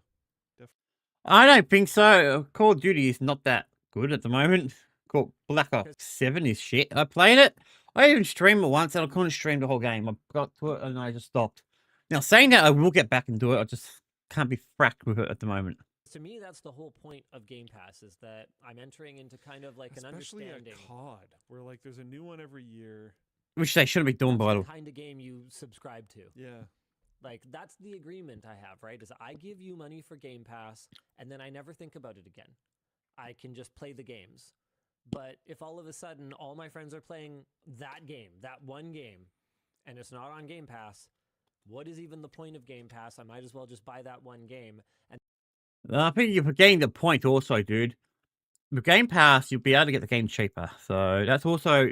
I don't think so. Call of Duty is not that good at the moment. Called Black Ops 7 is shit. I played it. I even streamed it once and I couldn't stream the whole game. I got to it and I just stopped. Now, saying that, I will get back and do it. I just can't be fracked with it at the moment. To me, that's the whole point of Game Pass is that I'm entering into kind of like Especially an a understanding. COD, where like there's a new one every year. Which they shouldn't be doing, That's by the the kind of game you subscribe to. Yeah. Like that's the agreement I have, right? Is I give you money for Game Pass and then I never think about it again. I can just play the games. But if all of a sudden all my friends are playing that game, that one game, and it's not on Game Pass, what is even the point of Game Pass? I might as well just buy that one game. And I think you're forgetting the point also, dude. With Game Pass, you'll be able to get the game cheaper. So that's also...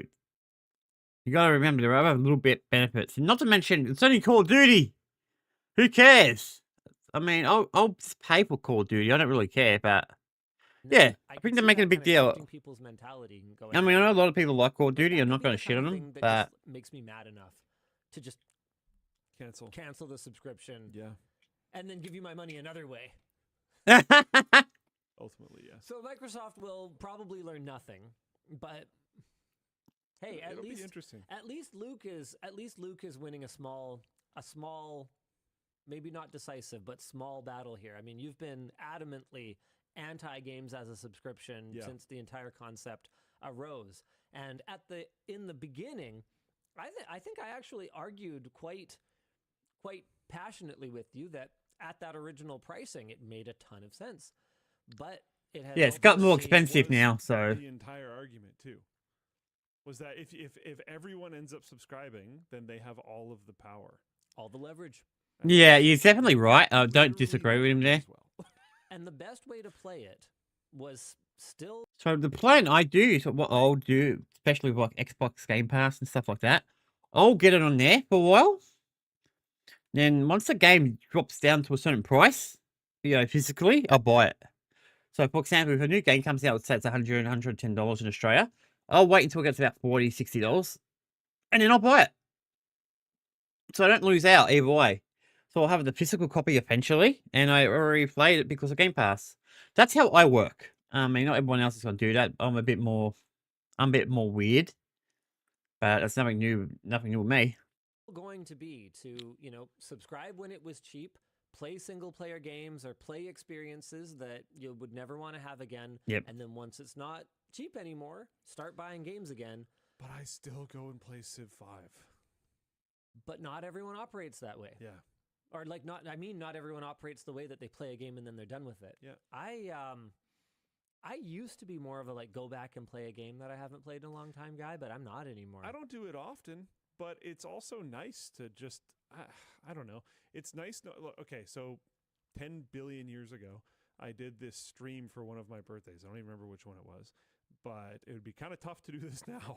You gotta remember, there are other little bit benefits. And not to mention, it's only Call of Duty! Who cares? I mean, I'll just pay for Call of Duty. I don't really care, but... Yeah, I can think they're see making a that big kinda deal. shifting people's mentality and going, I mean, I know a "Hey, lot of people like Call of like, Duty. that I'm could not be going the to shit kind on of them, thing that but... just makes me mad enough to just Cancel. cancel the subscription Yeah. and then give you my money another way. Ultimately, yes. So Microsoft will probably learn nothing, but hey, It'll be interesting. at least Luke is winning a small, maybe not decisive, but small battle here. I mean, you've been adamantly anti games as a subscription Yeah. since the entire concept arose. And in the beginning, I think I actually argued quite passionately with you that at that original pricing, it made a ton of sense. But it has Yeah, it's got more It expensive was now, so... The entire argument too was that if everyone ends up subscribing, then they have all of the power. all the leverage. And Yeah, that's he's definitely right. I don't literally disagree with him not there. as well. And the best way to play it was still So the plan I do, so what I'll do, especially with like Xbox Game Pass and stuff like that, I'll get it on there for a while. Then once the game drops down to a certain price, physically, I'll buy it. So for example, if a new game comes out, let's say it's $100, $110 in Australia, I'll wait until it gets about $40, $60, and then I'll buy it. So I don't lose out either way. So I'll have the physical copy eventually, and I already played it because of Game Pass. That's how I work. I mean, not everyone else is going to do that. I'm a bit more weird, but that's nothing new with me. going to be to, subscribe when it was cheap, play single player games or play experiences that you would never want to have again. Yep. And then once it's not cheap anymore, start buying games again. But I still go and play Civ 5. But not everyone operates that way. Yeah. Or not everyone operates the way that they play a game and then they're done with it. Yeah. I used to be more of a go back and play a game that I haven't played in a long time guy, but I'm not anymore. I don't do it often, but it's also nice to just, I don't know. It's nice. Okay, so 10 billion years ago, I did this stream for one of my birthdays. I don't even remember which one it was, but it would be kind of tough to do this now.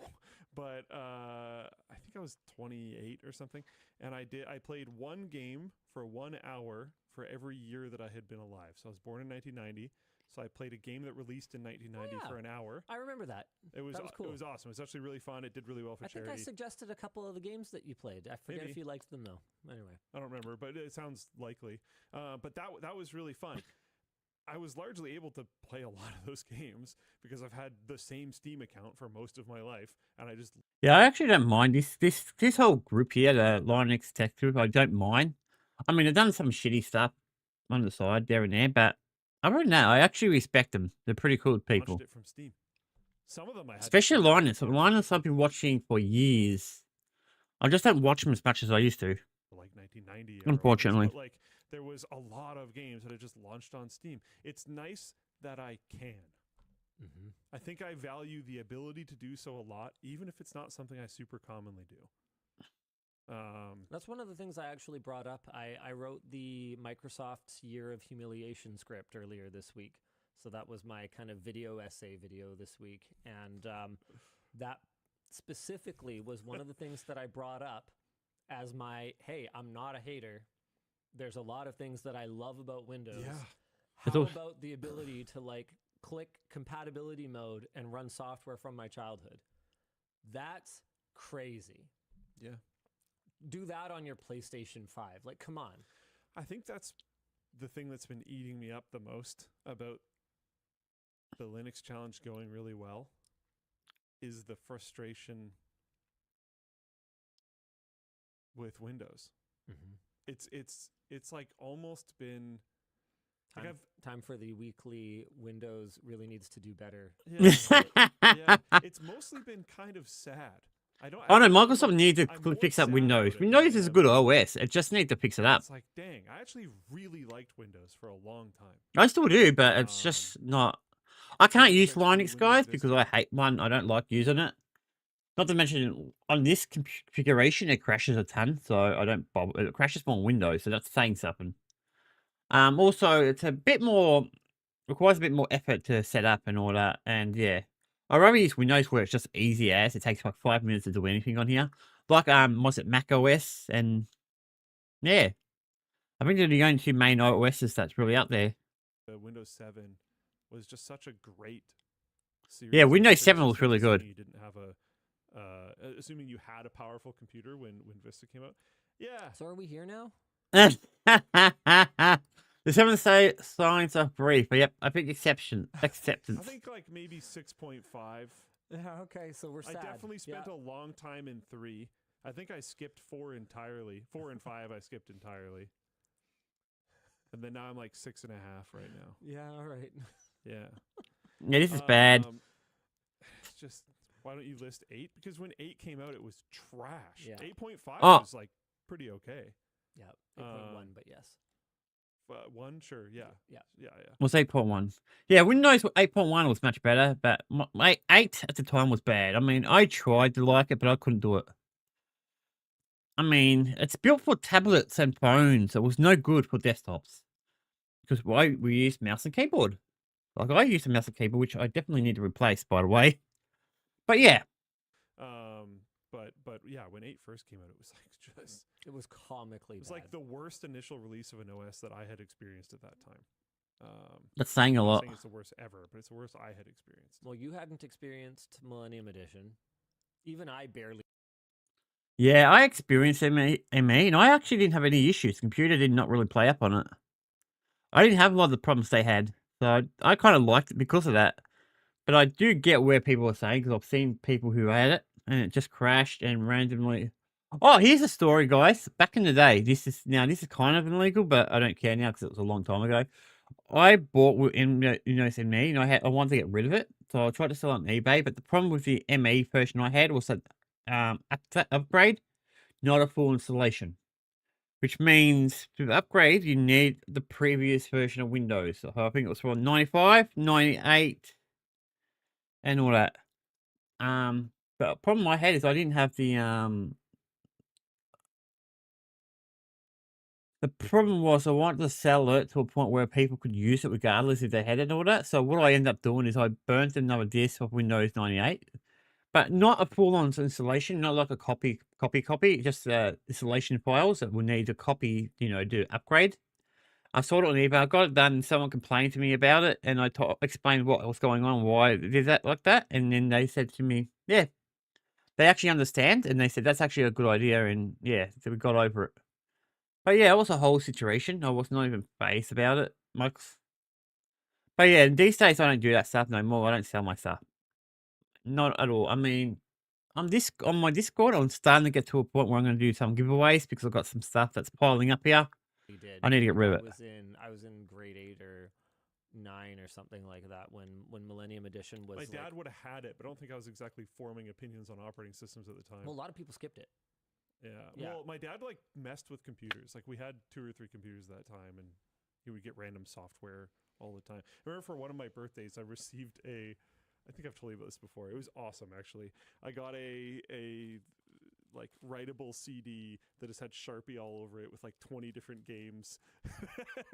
But I think I was 28 or something, and I played one game for 1 hour for every year that I had been alive. So I was born in 1990. So I played a game that released in 1990 yeah. for an hour. I remember that. That was cool. It was awesome. It was actually really fun. It did really well for I charity. think I suggested a couple of the games that you played. I forget Maybe. if you liked them though. Anyway, I don't remember, but it sounds likely. But that was really fun. I was largely able to play a lot of those games because I've had the same Steam account for most of my life, and I just Yeah, I actually don't mind this whole group here, the Linux Tech Group. I don't mind. I mean, they've done some shitty stuff on the side there and there, but other than that, I actually respect them. They're pretty cool people. launched it from Steam. Some of them I had to Especially figure out Linus. how to Linus I've been watching for years. I just don't watch them as much as I used to. like 1990 Unfortunately. but like there was a lot of games that I just launched on Steam. It's nice that I can. mm-hmm. I think I value the ability to do so a lot, even if it's not something I super commonly do. That's one of the things I actually brought up. I wrote the Microsoft's Year of Humiliation script earlier this week. So that was my kind of essay video this week. And that specifically was one of the things that I brought up as my, hey, I'm not a hater. There's a lot of things that I love about Windows. Yeah. How about the ability to like click compatibility mode and run software from my childhood? That's crazy. Yeah. Do that on your PlayStation 5. Like, come on. I think that's the thing that's been eating me up the most about the Linux challenge going really well is the frustration with Windows. Mm-hmm. It's like almost been like Time for the weekly Windows really needs to do better. yeah, it's mostly been kind of sad. Oh no, Microsoft needs to I'm more fix up sad Windows. about it Windows than is a I good am- OS. It just needs to fix it up. It's like, dang, I actually really liked Windows for a long time. I still do, but it's just not. I can't use especially Linux, Windows guys, Vista. because I hate one. I don't like using it. Not to mention, on this configuration, it crashes a ton, so I don't bother. It crashes more on Windows, so that's saying something. Also, it's a bit more, requires a bit more effort to set up and all that, and yeah. I rather use Windows where it's just easy as. It takes like 5 minutes to do anything on here. Like, what's it, Mac OS, and yeah. I think they're the only two main OSs that's really out there. Windows 7 was just such a great series. Yeah, of Windows operating 7 was systems, really good. assuming you didn't have assuming you had a powerful computer when Vista came out. Yeah. So are we here now? The 7 signs of brief, but yep, I think acceptance. I think like maybe 6.5. Yeah, okay, so we're sad. I definitely spent a long time in 3. I think I skipped 4 entirely. 4 and 5 I skipped entirely. And then now I'm like 6.5 right now. Yeah, all right. Yeah. Yeah, this is bad. It's just, why don't you list 8? Because when 8 came out, it was trash. Yeah. 8.5 Oh. was like pretty okay. Yeah, 8.1, but yes. 1, sure, yeah. Yeah. Was 8.1. Yeah, Windows 8.1 was much better, but my 8 at the time was bad. I mean, I tried to like it, but I couldn't do it. I mean, it's built for tablets and phones. It was no good for desktops. Because we use mouse and keyboard. Like, I use a mouse and keyboard, which I definitely need to replace, by the way. But yeah. But yeah, when 8 first came out, it was like just... It was comically It was bad. like the worst initial release of an OS that I had experienced at that time. That's saying a I'm not lot. saying it's the worst ever, but it's the worst I had experienced. Well, you hadn't experienced Millennium Edition. Even I barely. Yeah, I experienced ME, and I actually didn't have any issues. Computer did not really play up on it. I didn't have a lot of the problems they had, so I kind of liked it because of that. But I do get where people are saying, because I've seen people who had it, and it just crashed and randomly... Oh, here's a story, guys. Back in the day, this is kind of illegal, but I don't care now because it was a long time ago. I bought ME, and I wanted to get rid of it, so I tried to sell it on eBay. But the problem with the ME version I had was that upgrade, not a full installation, which means to upgrade you need the previous version of Windows. So I think it was from 95, 98, and all that. But the problem I had is I didn't have the problem was I wanted to sell it to a point where people could use it regardless if they had it and all that. So what I ended up doing is I burnt another disk of Windows 98, but not a full-on installation, not like a copy, just installation files that will need to copy, do upgrade. I saw it on eBay. I got it done. And someone complained to me about it, and I explained what was going on, why it did that like that, and then they said to me, "Yeah, they actually understand," and they said that's actually a good idea, and yeah, so we got over it. But yeah, it was a whole situation. I was not even phased about it, like. But yeah, these days I don't do that stuff no more. I don't sell my stuff, not at all. I mean, on my Discord. I'm starting to get to a point where I'm going to do some giveaways because I've got some stuff that's piling up here. He did. I need to get rid of it. I was in grade 8 or 9 or something like that when Millennium Edition was. My dad would have had it, but I don't think I was exactly forming opinions on operating systems at the time. Well, a lot of people skipped it. Yeah. Yeah. Well, my dad like messed with computers. Like we had 2 or 3 computers at that time, and he would get random software all the time. I remember for one of my birthdays, I received I think I've told you about this before. It was awesome, actually. I got a like writable CD that has had Sharpie all over it with like 20 different games.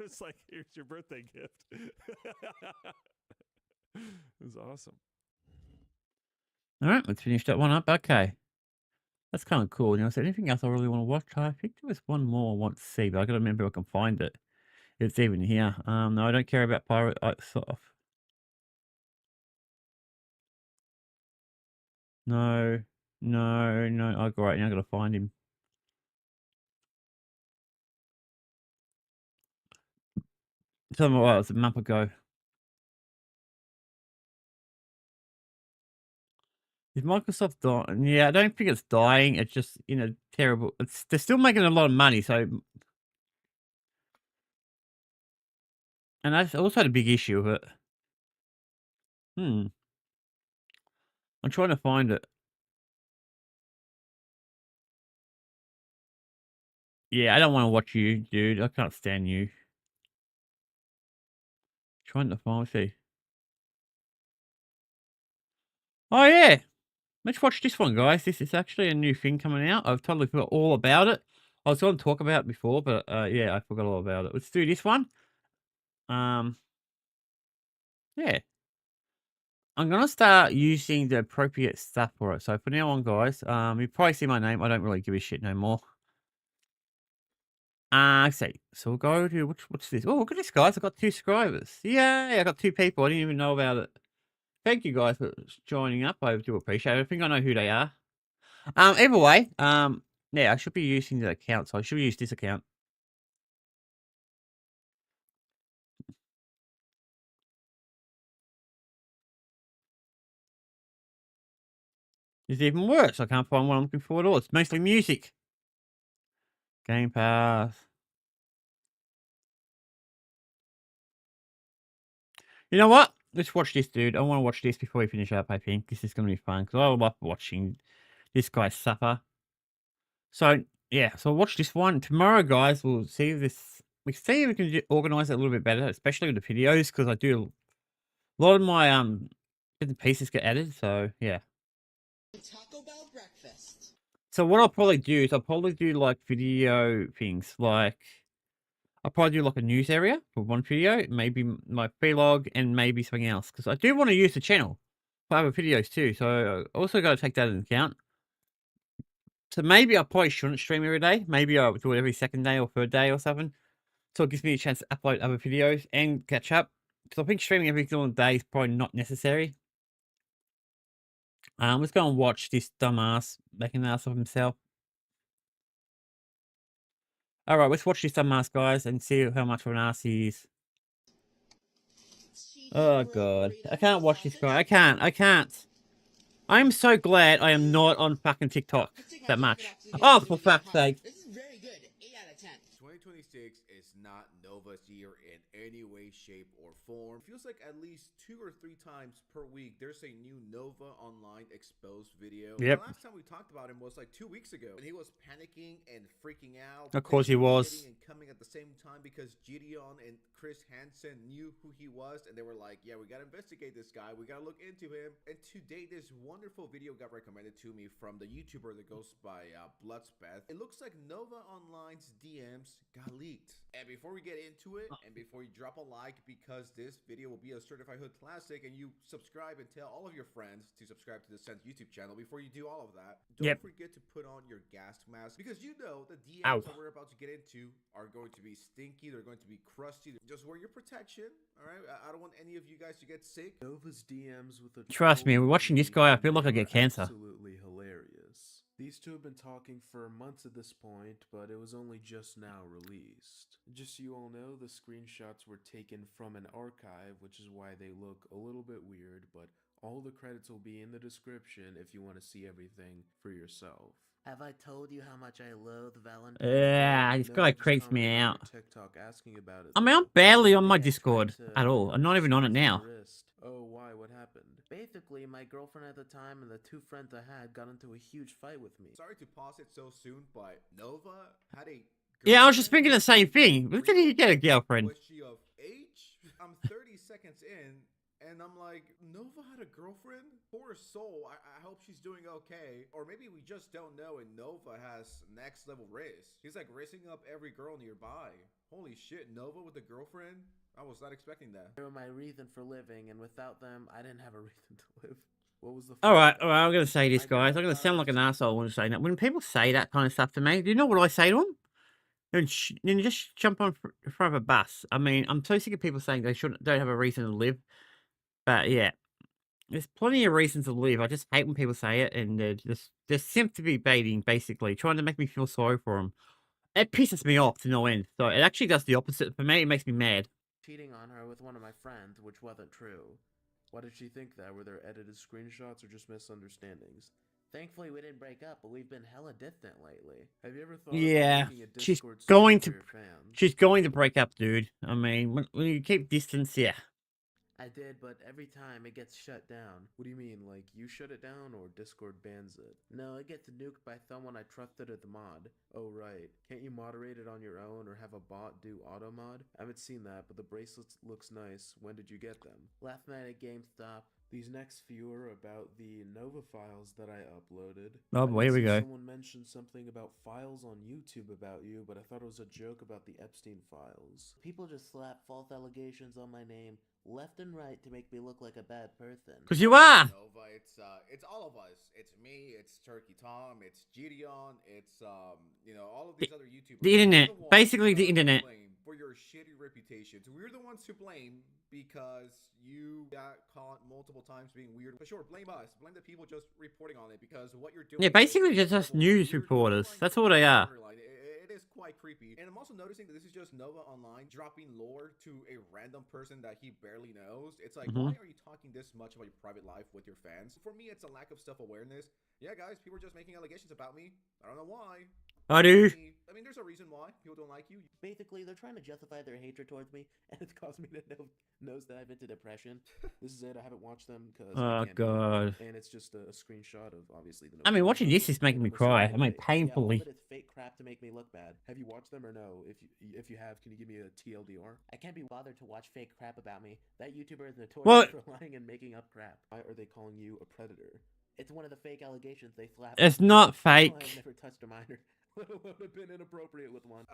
It's like, here's your birthday gift. It was awesome. All right, let's finish that one up. Okay. That's kind of cool. You know, is there anything else I really want to watch? I think there was one more I want to see, but I got to remember if I can find it. It's even here. No, I don't care about pirate stuff. No, no. Oh, great. Now I got to find him. Well, it was a month ago. Is Microsoft dying? Yeah, I don't think it's dying. It's just, terrible. They're still making a lot of money, so. And that's also the big issue of it. I'm trying to find it. Yeah, I don't want to watch you, dude. I can't stand you. Trying to find, see. Oh, yeah. Let's watch this one, guys. This is actually a new thing coming out. I've totally forgot all about it. I was going to talk about it before, but yeah, I forgot all about it. Let's do this one. Yeah. I'm going to start using the appropriate stuff for it. So for now on, guys, you probably see my name. I don't really give a shit no more. See. So we'll go to, what's this? Oh, look at this, guys. I got 2 subscribers. Yay, I got 2 people. I didn't even know about it. Thank you, guys, for joining up. I do appreciate it. I think I know who they are. Either way, yeah, I should be using the account, so I should use this account. It's even worse. I can't find what I'm looking for at all. It's mostly music. Game Pass. You know what? Let's watch this, dude. I want to watch this before we finish up, I think. This is going to be fun, because I love watching this guy suffer. So, yeah. So watch this one. Tomorrow, guys, we'll see this. We see if we can organize it a little bit better, especially with the videos, because I do a lot of my bits and pieces get added. So, yeah. Taco Bell breakfast. So what I'll probably do is I'll probably do like video things. Like I'll probably do like a news area for one video, maybe my vlog, and maybe something else. Because I do want to use the channel for other videos too. So I also got to take that into account. So maybe I probably shouldn't stream every day. Maybe I'll do it every second day or third day or something. So it gives me a chance to upload other videos and catch up. Because I think streaming every single day is probably not necessary. Let's go and watch this dumbass making an ass of himself. Alright, let's watch this dumbass, guys, and see how much of an ass he is. Oh, God. I can't watch this guy. I can't. I'm so glad I am not on fucking TikTok that much. Oh, for fuck's sake. This is very good. 8 out of 10. 2026 is not Nova's year in any way, shape, or form. Feels like at least 2 or 3 times per week there's a new Nova Online exposed video. Yep. The last time we talked about him was like 2 weeks ago, and he was panicking and freaking out. Of course he Things were was. hitting and coming at the same time because Gideon and Chris Hansen knew who he was, and they were like, yeah, we gotta investigate this guy, we gotta look into him. And today this wonderful video got recommended to me from the YouTuber that goes by Bloodspeth. It looks like Nova Online's DMs got leaked. And before we get get into it. And before you drop a like, because this video will be a certified hood classic, and you subscribe and tell all of your friends to subscribe to the Sense YouTube channel before you do all of that, don't forget to put on your gas mask, because you know the DMs that we're about to get into are going to be stinky, they're going to be crusty. Just wear your protection, all right? I don't want any of you guys to get sick. Nova's DMs with a Trust me, we're watching this guy. I feel like I get cancer. Absolutely hilarious. These two have been talking for months at this point, but it was only just now released. Just so you all know, the screenshots were taken from an archive, which is why they look a little bit weird, but all the credits will be in the description if you want to see everything for yourself. Have I told you how much I loathe Valentine's Yeah, this guy creeps me out. TikTok asking about it, I mean, I'm barely on my Discord at all. I'm not even on it now. Oh, why? What happened? Basically, my girlfriend at the time and the two friends I had got into a huge fight with me. Sorry to pause it so soon, but Nova had a Yeah, I was just thinking the same thing. When did he get a girlfriend? Was she of age? I'm 30 seconds in, and I'm like, Nova had a girlfriend? Poor soul. I hope she's doing okay. Or maybe we just don't know, and Nova has next level risk. He's like risking up every girl nearby. Holy shit, Nova with a girlfriend? I was not expecting that. They were my reason for living, and without them, I didn't have a reason to live. What was the Alright, I'm going to say this, guys. I'm going to sound like an asshole when saying that. When people say that kind of stuff to me, do you know what I say to them? Then just jump on in front of a bus. I mean, I'm so sick of people saying they don't have a reason to live. But yeah, there's plenty of reasons to live. I just hate when people say it, and they're sympathy baiting, basically, trying to make me feel sorry for them. It pisses me off to no end. So it actually does the opposite. For me, it makes me mad. Cheating on her with one of my friends, which wasn't true. Why did she think that? Were there edited screenshots or just misunderstandings? Thankfully, we didn't break up, but we've been hella distant lately. Have you ever thought Yeah, of making a she's Discord going server to, for your fans? she's going to break up, dude. I mean, when you keep distance, yeah. I did, but every time it gets shut down. What do you mean, like you shut it down or Discord bans it? No, it gets nuked by someone I trusted as the mod. Oh, right. Can't you moderate it on your own or have a bot do auto mod? I haven't seen that, but the bracelet looks nice. When did you get them? Last night at GameStop. These next few are about the Nova files that I uploaded. Oh boy, here we go. Someone mentioned something about files on YouTube about you, but I thought it was a joke about the Epstein files. People just slap false allegations on my name left and right to make me look like a bad person. Because you are! Nova, it's all of us. It's me, it's Turkey Tom, it's Gideon, it's you know, all of these other YouTubers. The internet. Basically the internet. For your shitty reputations. We're the ones to blame because you got caught multiple times being weird. But sure, blame us. Blame the people just reporting on it, because what you're doing... Yeah, basically just us news reporters. That's all they are. It is quite creepy. And I'm also noticing that this is just Nova Online dropping lore to a random person that he barely knows. It's like, why are you talking this much about your private life with your fans? For me, it's a lack of self-awareness. Yeah, guys, people are just making allegations about me. I don't know why. I do. I mean, there's a reason why people don't like you. Basically, they're trying to justify their hatred towards me, and it's caused me to nose dive into depression. This is it. I haven't watched them because Oh, God. And it's just a screenshot of, obviously, the I mean, watching this is making me cry. I mean, painfully. Yeah, all of it is fake crap to make me look bad. Have you watched them or no? If you have, can you give me a TLDR? I can't be bothered to watch fake crap about me. That YouTuber is notorious for lying and making up crap. Why are they calling you a predator? It's one of the fake allegations they slapped. It's not fake. I've never touched a minor. Let alone have been inappropriate with one.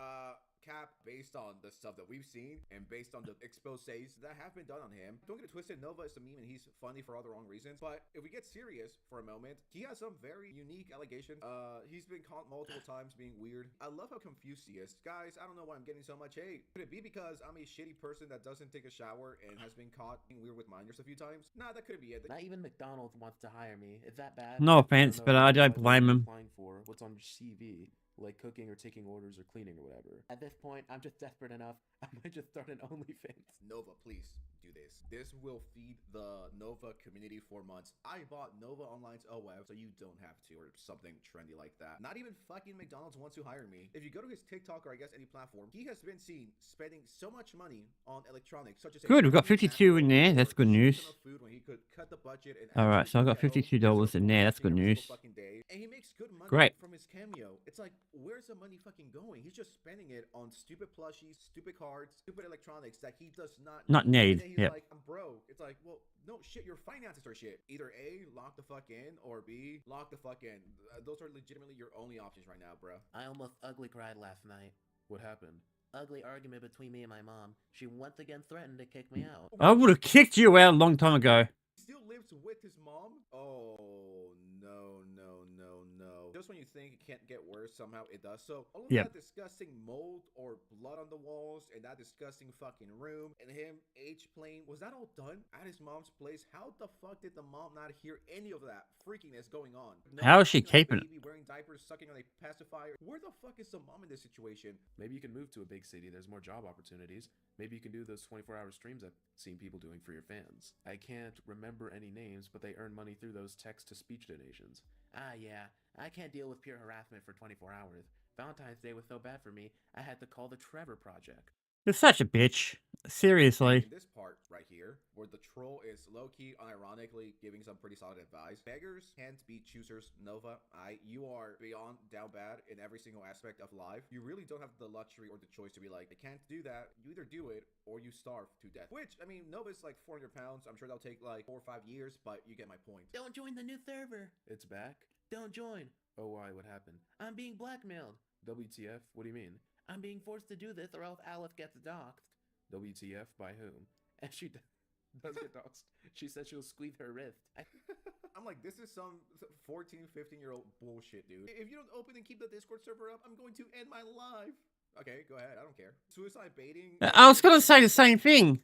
Cap, based on the stuff that we've seen and based on the exposés that have been done on him, don't get it twisted, Nova is a meme and he's funny for all the wrong reasons, but if we get serious for a moment, he has some very unique allegations. He's been caught multiple times being weird. I love how confused he is. Guys, I don't know why I'm getting so much hate. Could it be because I'm a shitty person that doesn't take a shower and has been caught being weird with minors a few times? Nah, that could be it. Not even McDonald's wants to hire me. Is that bad? No offense, but I don't blame him. Applying for what's on your CV, like cooking or taking orders or cleaning or whatever. At this point, I'm just desperate enough. I might just start an OnlyFans. Nova, please do this. This will feed the Nova community for months. I bought Nova Online's OF, so you don't have to, or something trendy like that. Not even fucking McDonald's wants to hire me. If you go to his TikTok or I guess any platform, he has been seen spending so much money on electronics, such as good. We've got 52 in there. That's good news. All right, so I got $52 in there. That's good news. And he makes good money Great. from his cameo. It's like, where's the money fucking going? He's just spending it on stupid plushies, stupid cards, stupid electronics that he does not need. And he's like, I'm broke. It's like, well, no shit, your finances are shit. Either A, lock the fuck in, or B, lock the fuck in. Those are legitimately your only options right now, bro. I almost ugly cried last night. What happened? ugly argument between me and my mom. She once again threatened to kick me out. I would have kicked you out a long time ago. Still lives with his mom? Oh, no. Just when you think it can't get worse, somehow it does. So, all of Yep. that disgusting mold or blood on the walls and that disgusting fucking room and him H-plane, was that all done at his mom's place? How the fuck did the mom not hear any of that freakiness going on? How is she acting like a keeping it? baby, wearing diapers, sucking on a pacifier. Where the fuck is the mom in this situation? Maybe you can move to a big city. There's more job opportunities. Maybe you can do those 24-hour streams I've seen people doing for your fans. I can't remember any names, but they earn money through those text-to-speech donations. Ah, yeah. I can't deal with pure harassment for 24 hours. Valentine's Day was so bad for me, I had to call the Trevor Project. You're such a bitch. Seriously. In this part right here, where the troll is low-key, unironically giving some pretty solid advice. Beggars can't be choosers, Nova. You are beyond down bad in every single aspect of life. You really don't have the luxury or the choice to be like, I can't do that. You either do it or you starve to death. Which, I mean, Nova's like 400 pounds. I'm sure that'll take like 4 or 5 years, but you get my point. Don't join the new server. It's back? Don't join. Oh, why? What happened? I'm being blackmailed. WTF? What do you mean? I'm being forced to do this or else Aleph gets doxxed. WTF? By whom? And she does get doxxed. She said she'll squeeze her wrist. I'm like, this is some 14, 15-year-old bullshit, dude. If you don't open and keep the Discord server up, I'm going to end my life. Okay, go ahead. I don't care. Suicide baiting. I was gonna say the same thing.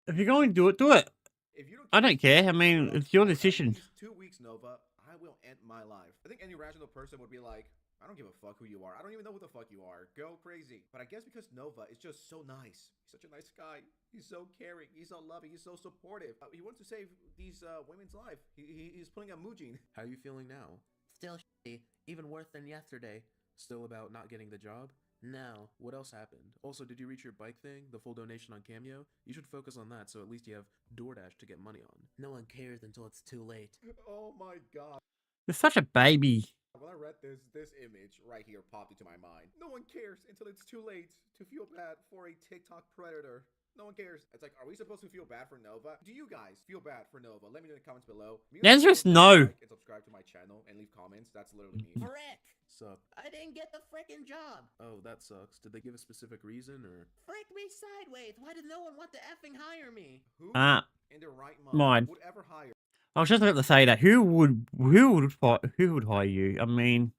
If you're going to do it, do it. If you don't I don't care. I mean, it's your decision. 2 weeks, Nova, I will end my life. I think any rational person would be like, I don't give a fuck who you are. I don't even know who the fuck you are. Go crazy. But I guess because Nova is just so nice. He's such a nice guy. He's so caring. He's so loving. He's so supportive. He wants to save these women's life. He's pulling a Mujin. How are you feeling now? Still shitty. Even worse than yesterday. Still about not getting the job? No. What else happened? Also, did you reach your bike thing? The full donation on Cameo? You should focus on that so at least you have DoorDash to get money on. No one cares until it's too late. Oh my god. You're such a baby. When I read this image right here popped into my mind. No one cares until it's too late to feel bad for a TikTok predator. No one cares. It's like, are we supposed to feel bad for Nova? Do you guys feel bad for Nova? Let me know in the comments below. The answer is no. Like and subscribe to my channel and leave comments. That's literally me. Frick! Sup? I didn't get the frickin' job. Oh, that sucks. Did they give a specific reason or? Frick me sideways. Why did no one want to effing hire me? Who in their right Mine. mind would ever hire? I was just about to say that. Who would hire you? I mean,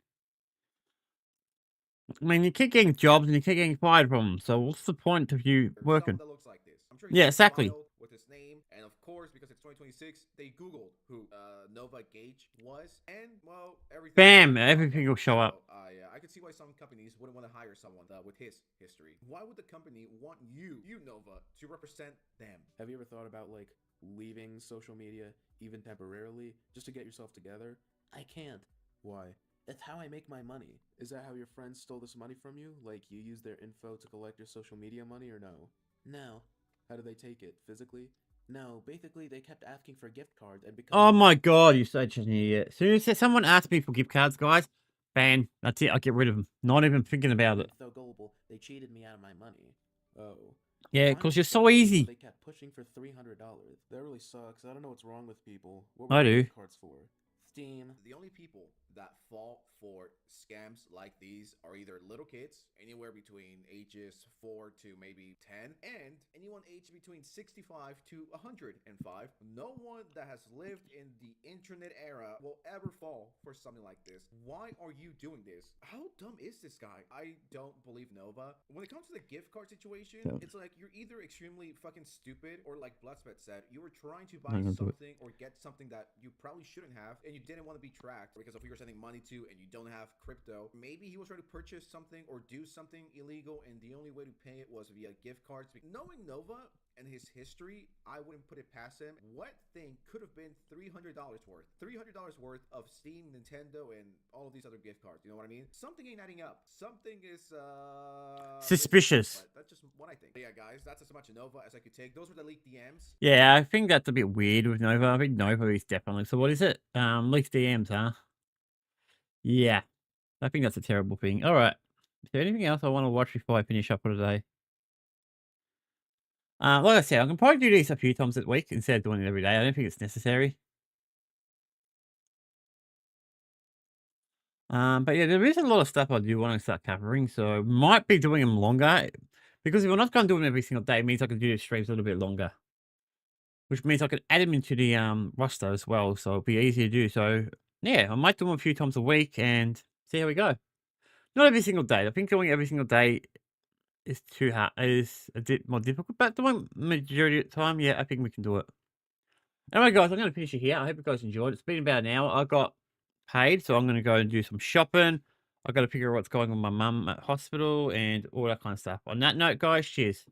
you keep getting jobs and you keep getting fired from them. So what's the point of you working? Someone that looks like this. I'm sure Yeah, exactly. With his name, and of course, because it's 2026, they Googled who Nova Gage was, and well, everything. Bam! Everything will show up. I could see why some companies wouldn't want to hire someone with his history. Why would the company want you Nova, to represent them? Have you ever thought about like leaving social media, even temporarily, just to get yourself together? I can't. Why? That's how I make my money. Is that how your friends stole this money from you? Like you used their info to collect your social media money or no? No. How did they take it? Physically? No, basically they kept asking for gift cards and because Oh my god, you're such an idiot. As soon as someone asks me for gift cards, guys, ban. That's it. I get rid of them. Not even thinking about it. so gullible, they cheated me out of my money. Oh. Yeah, because you're so easy. They kept pushing for $300. That really sucks. I don't know what's wrong with people. What I were do. gift cards for? Steam. The only people that fall for scams like these are either little kids, anywhere between ages 4 to maybe 10, and anyone aged between 65 to 105. No one that has lived in the internet era will ever fall for something like this. Why are you doing this? How dumb is this guy? I don't believe Nova. When it comes to the gift card situation, it's like you're either extremely fucking stupid or like Bloodspet said, you were trying to buy something or get something that you probably shouldn't have and you didn't want to be tracked because of who you're sending money to and you don't have crypto. Maybe he was trying to purchase something or do something illegal and the only way to pay it was via gift cards. Knowing Nova and his history, I wouldn't put it past him. What thing could have been $300 worth? $300 worth of Steam, Nintendo, and all of these other gift cards. You know what I mean? Something ain't adding up. Something is suspicious. But that's just what I think. But yeah, guys, that's as much Nova as I could take. Those were the leaked DMs. Yeah, I think that's a bit weird with Nova. I think Nova is definitely. So what is it? Leaked DMs, huh? Yeah, I think that's a terrible thing. All right. Is there anything else I want to watch before I finish up for today? Like I said, I can probably do this a few times a week instead of doing it every day. I don't think it's necessary. But yeah, there is a lot of stuff I do want to start covering, so might be doing them longer. Because if I'm not going to do them every single day, it means I can do the streams a little bit longer. Which means I can add them into the roster as well, so it'll be easier to do. So yeah, I might do them a few times a week and see how we go. Not every single day. I think doing every single day is too hard. Is a bit more difficult, but doing majority of the time, yeah, I think we can do it. Anyway, guys, I'm going to finish it here. I hope you guys enjoyed. It's been about an hour. I got paid, so I'm going to go and do some shopping. I've got to figure out what's going on with my mum at hospital and all that kind of stuff. On that note, guys, cheers.